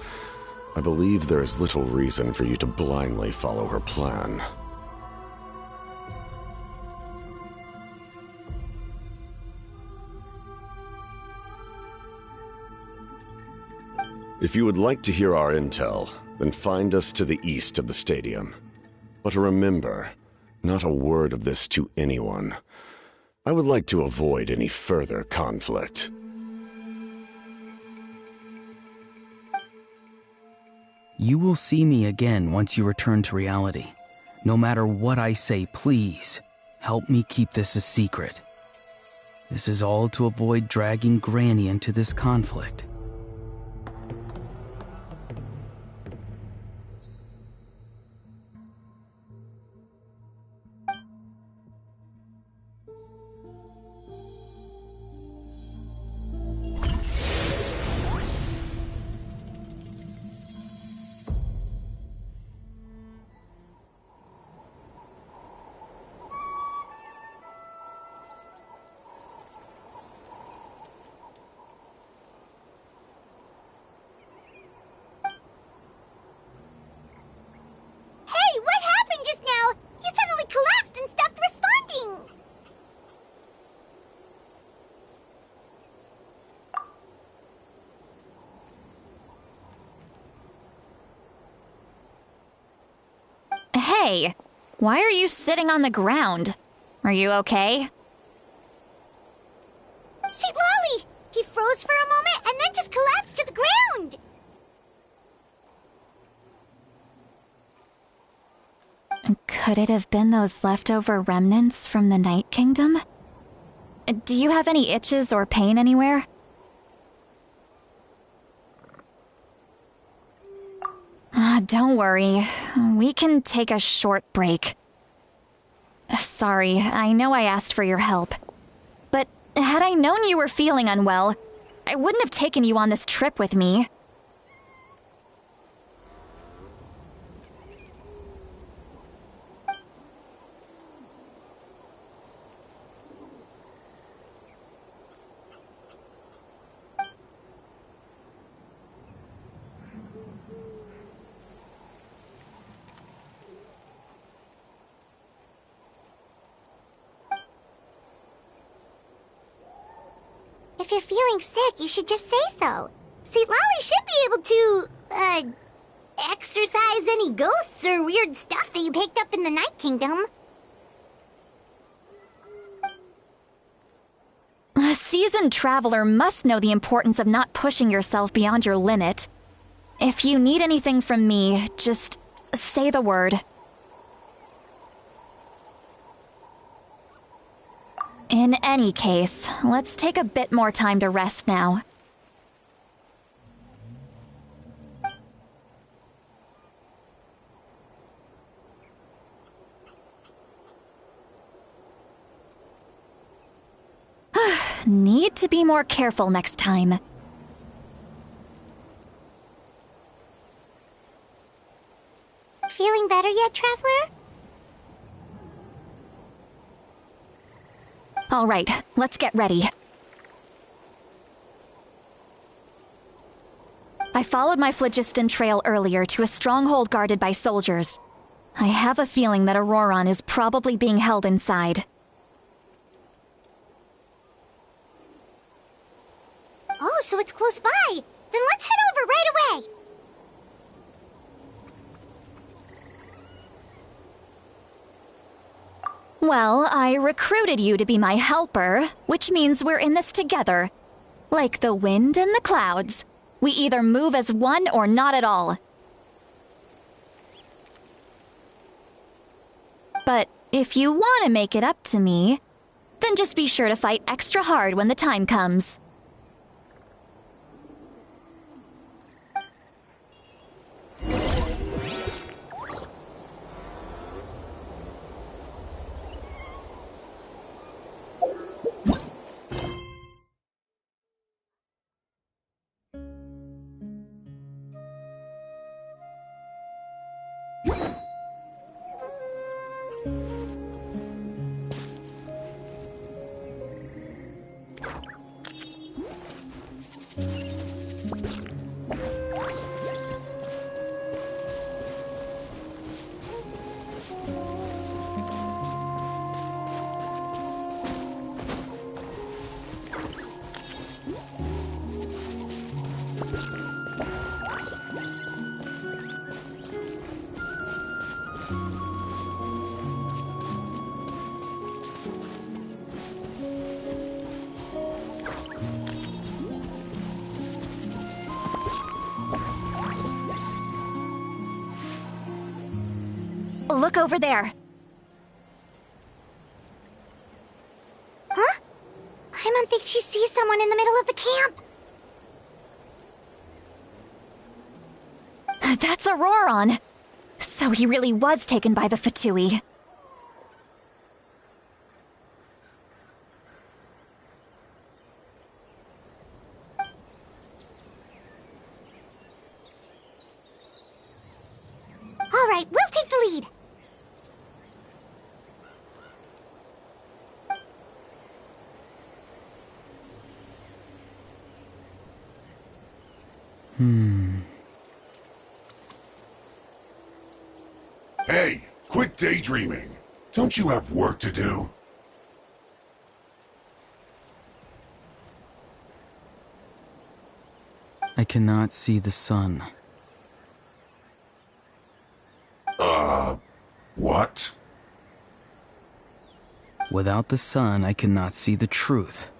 [SPEAKER 6] I believe there is little reason for you to blindly follow her plan. If you would like to hear our intel, then find us to the east of the stadium. But remember, not a word of this to anyone. I would like to avoid any further conflict.
[SPEAKER 5] You will see me again once you return to reality. No matter what I say, please, help me keep this a secret. This is all to avoid dragging Granny into this conflict.
[SPEAKER 4] Hey, why are you sitting on the ground? Are you okay?
[SPEAKER 2] See, Lolly! He froze for a moment and then just collapsed to the ground!
[SPEAKER 4] Could it have been those leftover remnants from the Night Kingdom? Do you have any itches or pain anywhere? Don't worry. We can take a short break. Sorry, I know I asked for your help. But had I known you were feeling unwell, I wouldn't have taken you on this trip with me.
[SPEAKER 2] If you're feeling sick, you should just say so. See, Lolly should be able to, exorcise any ghosts or weird stuff that you picked up in the Night Kingdom.
[SPEAKER 4] A seasoned traveler must know the importance of not pushing yourself beyond your limit. If you need anything from me, just say the word. In any case, let's take a bit more time to rest now. Need to be more careful next time.
[SPEAKER 2] Feeling better yet, Traveler?
[SPEAKER 4] All right, let's get ready. I followed my phlogiston trail earlier to a stronghold guarded by soldiers. I have a feeling that Auroron is probably being held inside.
[SPEAKER 2] Oh, so it's close by. Then let's head over right away.
[SPEAKER 4] Well, I recruited you to be my helper, which means we're in this together. Like the wind and the clouds. We either move as one or not at all. But if you want to make it up to me, then just be sure to fight extra hard when the time comes. Look over there.
[SPEAKER 2] Huh? Paimon thinks she sees someone in the middle of the camp.
[SPEAKER 4] That's Auroron. So he really was taken by the Fatui.
[SPEAKER 2] All right, we'll take the lead.
[SPEAKER 7] Hey, quit daydreaming. Don't you have work to do?
[SPEAKER 5] I cannot see the sun.
[SPEAKER 7] What?
[SPEAKER 5] Without the sun, I cannot see the truth.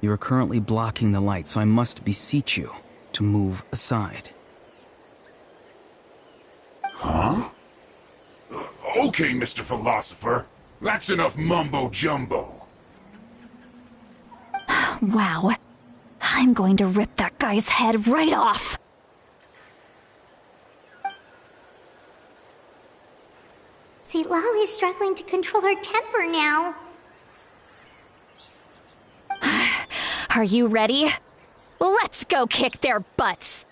[SPEAKER 5] You are currently blocking the light, so I must beseech you to move aside.
[SPEAKER 7] Huh? Okay, Mr. Philosopher. That's enough mumbo-jumbo.
[SPEAKER 4] Wow. I'm going to rip that guy's head right off.
[SPEAKER 2] See, Lolly's struggling to control her temper now.
[SPEAKER 4] Are you ready? Let's go kick their butts!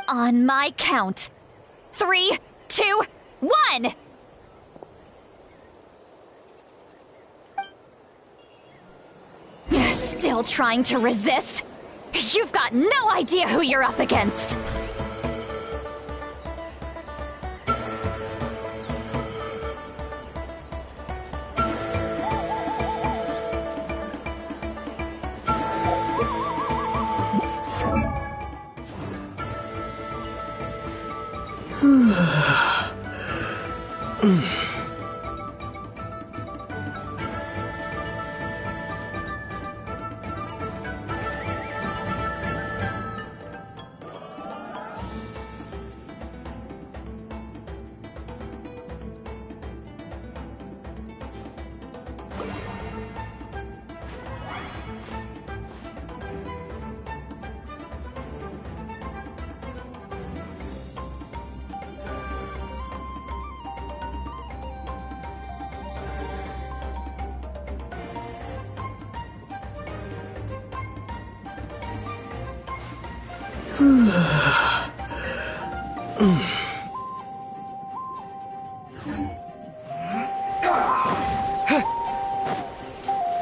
[SPEAKER 4] On my count. 3, 2, 1! Still trying to resist? You've got no idea who you're up against!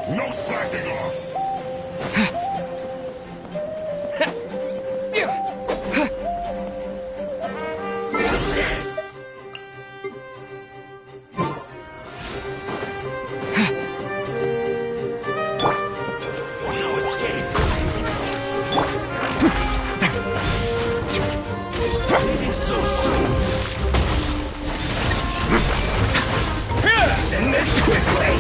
[SPEAKER 7] No slacking off! No escape! Leaving so soon! Send this quickly!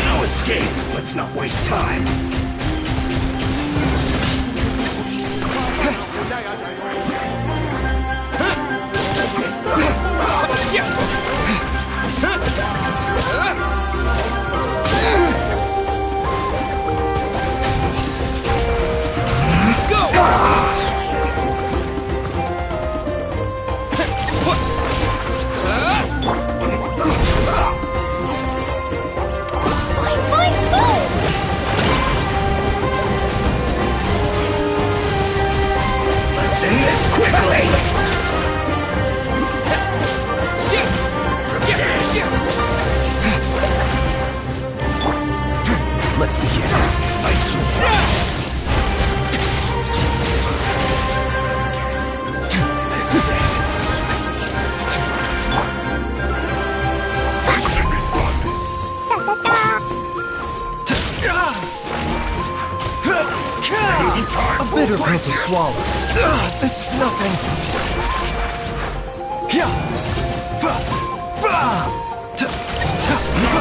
[SPEAKER 7] No escape! Let's not waste time! Let's begin. Ice This is it. This should be fun.
[SPEAKER 8] A bitter pill to swallow. This is nothing.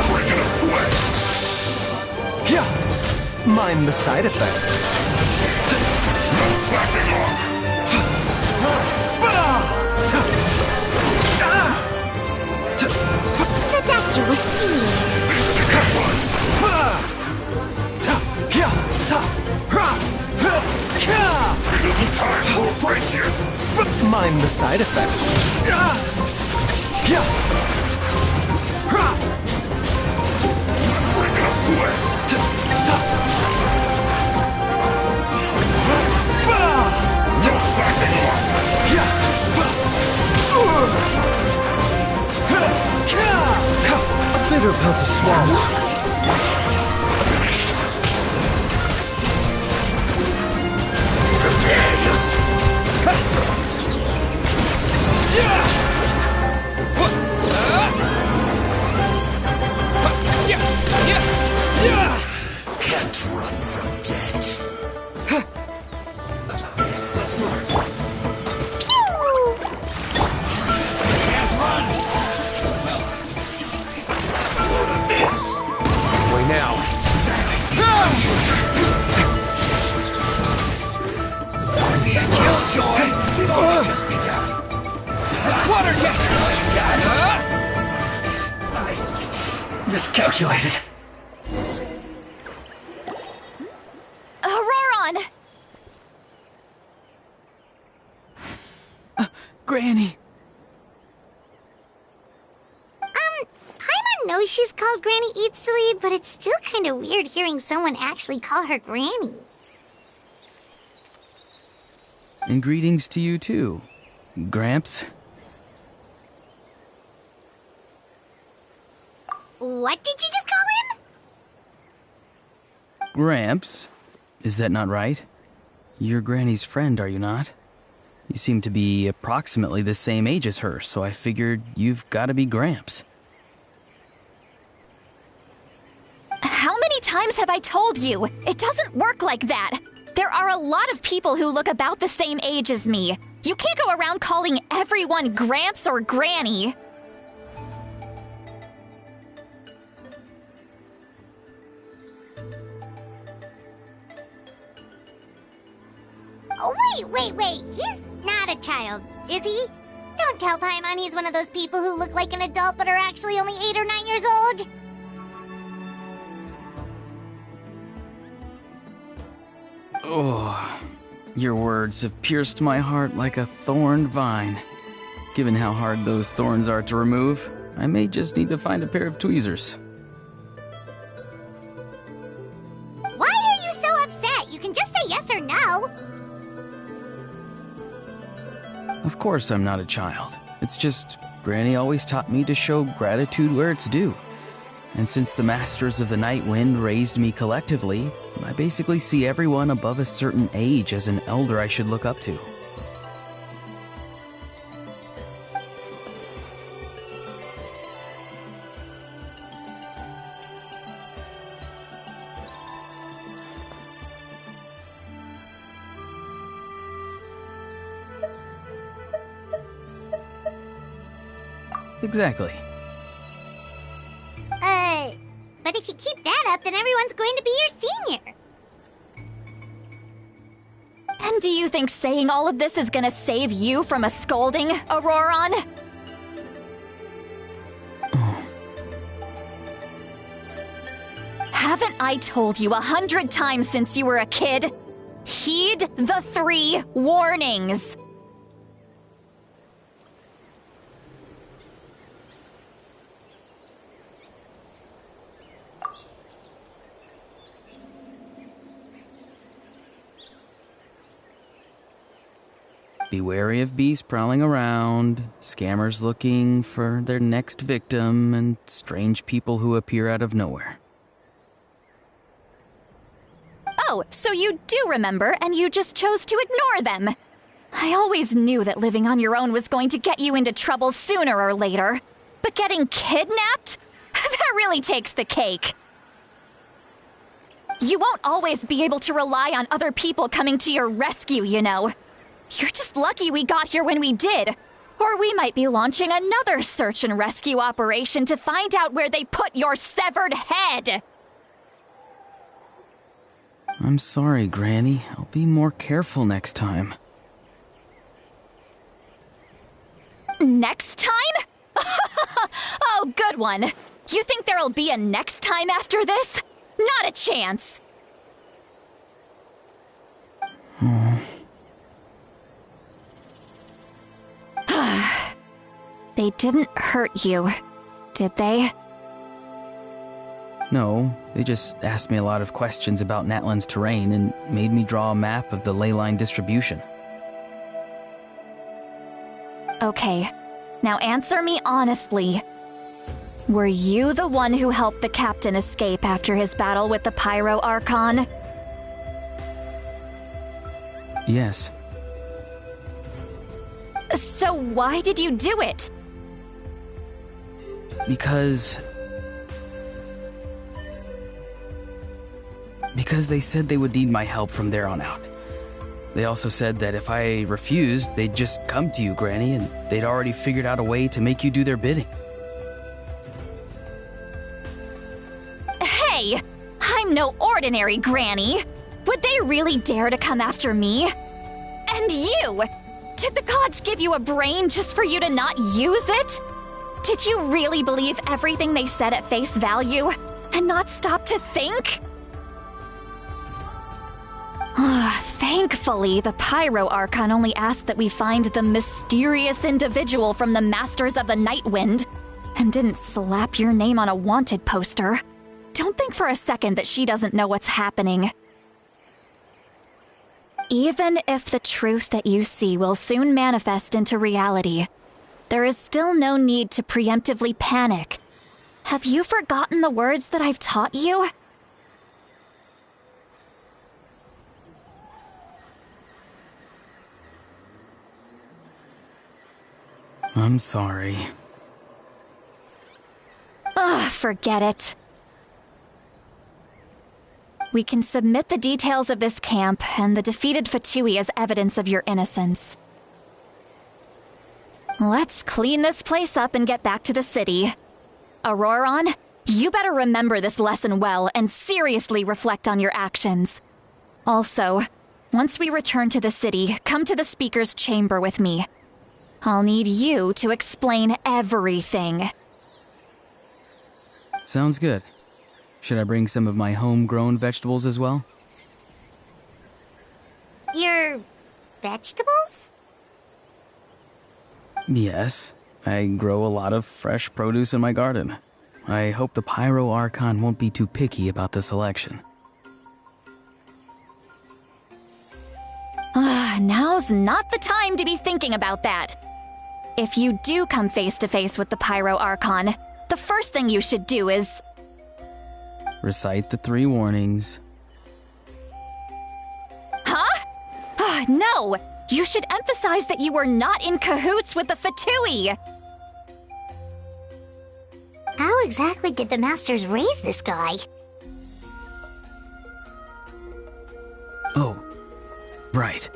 [SPEAKER 7] Breaking a sweat.
[SPEAKER 8] Mind the side effects.
[SPEAKER 7] No slacking off.
[SPEAKER 2] The doctor was stealing.
[SPEAKER 7] It isn't time for a break yet.
[SPEAKER 8] Mind the side effects.
[SPEAKER 7] Breaking a sweat. No slacking off.
[SPEAKER 8] A bitter pill to swallow.
[SPEAKER 7] Prepare yourself.
[SPEAKER 8] Way now. Water jet!
[SPEAKER 9] Miscalculated.
[SPEAKER 4] Auroron!
[SPEAKER 5] Granny!
[SPEAKER 2] Paimon knows she's called Granny Eats to Lead, but it's still kind of weird hearing someone actually call her Granny.
[SPEAKER 5] And greetings to you too, Gramps.
[SPEAKER 2] What did you just call him?
[SPEAKER 5] Gramps? Is that not right? You're Granny's friend, are you not? You seem to be approximately the same age as her, so I figured you've got to be Gramps.
[SPEAKER 4] How many times have I told you? It doesn't work like that. There are a lot of people who look about the same age as me. You can't go around calling everyone Gramps or Granny.
[SPEAKER 2] Oh, wait. He's not a child, is he? Don't tell Paimon he's one of those people who look like an adult but are actually only 8 or 9 years old.
[SPEAKER 5] Oh, your words have pierced my heart like a thorn vine. Given how hard those thorns are to remove, I may just need to find a pair of tweezers.
[SPEAKER 2] Why are you so upset? You can just say yes or no.
[SPEAKER 5] Of course I'm not a child. It's just, Granny always taught me to show gratitude where it's due. And since the Masters of the Night Wind raised me collectively, I basically see everyone above a certain age as an elder I should look up to. Exactly.
[SPEAKER 2] But if you keep that up, then everyone's going to be your senior.
[SPEAKER 4] And do you think saying all of this is gonna save you from a scolding, Auroron? Haven't I told you 100 times since you were a kid? Heed the 3 warnings!
[SPEAKER 5] Be wary of beasts prowling around, scammers looking for their next victim, and strange people who appear out of nowhere.
[SPEAKER 4] Oh, so you do remember, and you just chose to ignore them. I always knew that living on your own was going to get you into trouble sooner or later. But getting kidnapped? That really takes the cake. You won't always be able to rely on other people coming to your rescue, you know. You're just lucky we got here when we did. Or we might be launching another search and rescue operation to find out where they put your severed head.
[SPEAKER 5] I'm sorry, Granny. I'll be more careful next time.
[SPEAKER 4] Next time? Oh, good one. You think there'll be a next time after this? Not a chance. They didn't hurt you, did they?
[SPEAKER 5] No, they just asked me a lot of questions about Natlan's terrain and made me draw a map of the ley line distribution.
[SPEAKER 4] Okay, now answer me honestly. Were you the one who helped the captain escape after his battle with the Pyro Archon?
[SPEAKER 5] Yes.
[SPEAKER 4] So why did you do it?
[SPEAKER 5] Because they said they would need my help from there on out. They also said that if I refused, they'd just come to you, Granny, and they'd already figured out a way to make you do their bidding.
[SPEAKER 4] Hey! I'm no ordinary Granny! Would they really dare to come after me? And you! Did the gods give you a brain just for you to not use it? Did you really believe everything they said at face value and not stop to think? Thankfully, the Pyro Archon only asked that we find the mysterious individual from the Masters of the Nightwind and didn't slap your name on a wanted poster. Don't think for a second that she doesn't know what's happening. Even if the truth that you see will soon manifest into reality, there is still no need to preemptively panic. Have you forgotten the words that I've taught you?
[SPEAKER 5] I'm sorry.
[SPEAKER 4] Forget it. We can submit the details of this camp and the defeated Fatui as evidence of your innocence. Let's clean this place up and get back to the city. Auroron, you better remember this lesson well and seriously reflect on your actions. Also, once we return to the city, come to the speaker's chamber with me. I'll need you to explain everything.
[SPEAKER 5] Sounds good. Should I bring some of my homegrown vegetables as well?
[SPEAKER 2] Your vegetables?
[SPEAKER 5] Yes. I grow a lot of fresh produce in my garden. I hope the Pyro Archon won't be too picky about the selection.
[SPEAKER 4] Now's not the time to be thinking about that. If you do come face to face with the Pyro Archon, the first thing you should do is...
[SPEAKER 5] Recite the 3 warnings.
[SPEAKER 4] Huh? No! You should emphasize that you were not in cahoots with the Fatui!
[SPEAKER 2] How exactly did the Masters raise this guy?
[SPEAKER 5] Oh, right.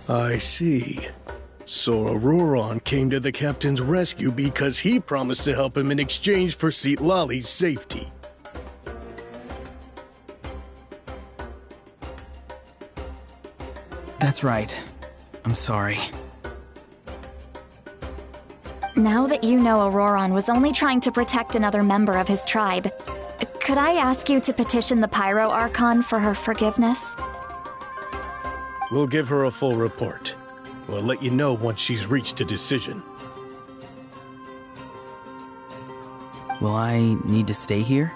[SPEAKER 8] I see. So Auroron came to the captain's rescue because he promised to help him in exchange for Citlali's safety.
[SPEAKER 5] That's right. I'm sorry.
[SPEAKER 4] Now that you know Auroron was only trying to protect another member of his tribe, could I ask you to petition the Pyro Archon for her forgiveness?
[SPEAKER 8] We'll give her a full report. We'll let you know once she's reached a decision.
[SPEAKER 5] Will I need to stay here?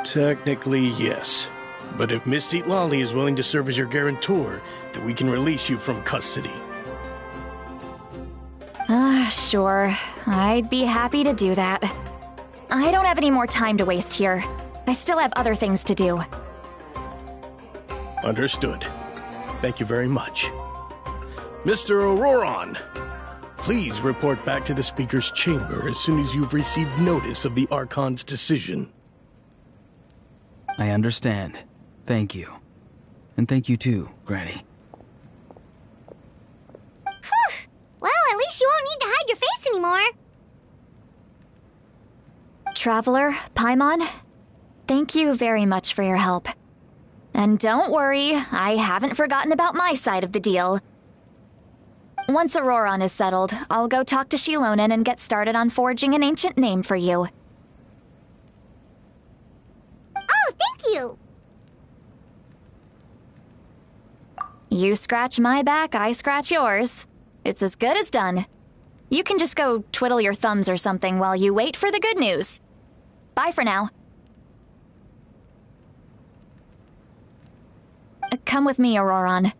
[SPEAKER 8] Technically, yes. But if Miss Citlali is willing to serve as your guarantor, then we can release you from custody.
[SPEAKER 4] Sure. I'd be happy to do that. I don't have any more time to waste here. I still have other things to do.
[SPEAKER 8] Understood. Thank you very much. Mr. Auroron, please report back to the Speaker's chamber as soon as you've received notice of the Archon's decision.
[SPEAKER 5] I understand. Thank you. And thank you too, Granny.
[SPEAKER 2] Well, at least you won't need to hide your face anymore.
[SPEAKER 4] Traveler, Paimon, Thank you very much for your help. And don't worry, I haven't forgotten about my side of the deal. Once Auroron is settled, I'll go talk to Shilonen and get started on forging an ancient name for you.
[SPEAKER 2] Oh, thank you!
[SPEAKER 4] You scratch my back, I scratch yours. It's as good as done. You can just go twiddle your thumbs or something while you wait for the good news. Bye for now. Come with me, Auroron.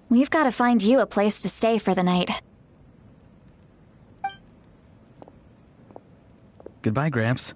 [SPEAKER 4] We've got to find you a place to stay for the night.
[SPEAKER 5] Goodbye, Gramps.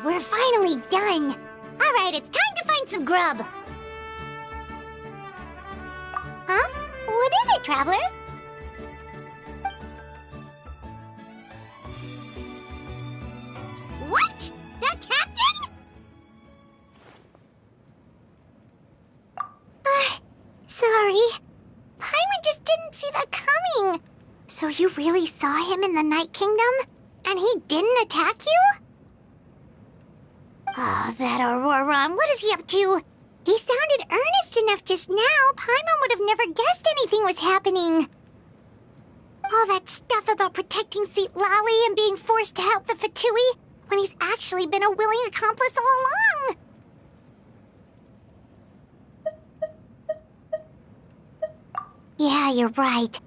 [SPEAKER 2] We're finally done. All right, it's time to find some grub. Huh? What is it, Traveler? What? The captain? Sorry. Paimon just didn't see that coming. So you really saw him in the Night Kingdom? And he didn't attack you? Oh, that Auroron, what is he up to? He sounded earnest enough just now. Paimon would have never guessed anything was happening. All that stuff about protecting Seat Lally and being forced to help the Fatui, when he's actually been a willing accomplice all along. Yeah, you're right.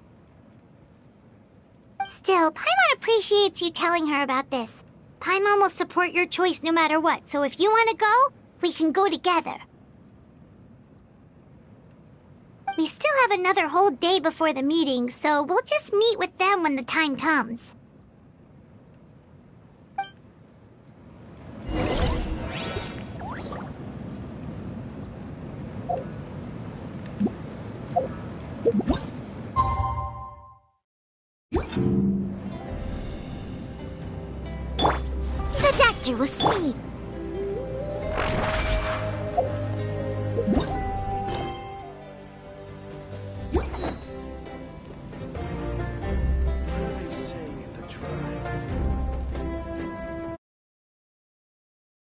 [SPEAKER 2] Still, Paimon appreciates you telling her about this. Paimon will support your choice no matter what, so if you want to go, we can go together. We still have another whole day before the meeting, so we'll just meet with them when the time comes. The doctor will see.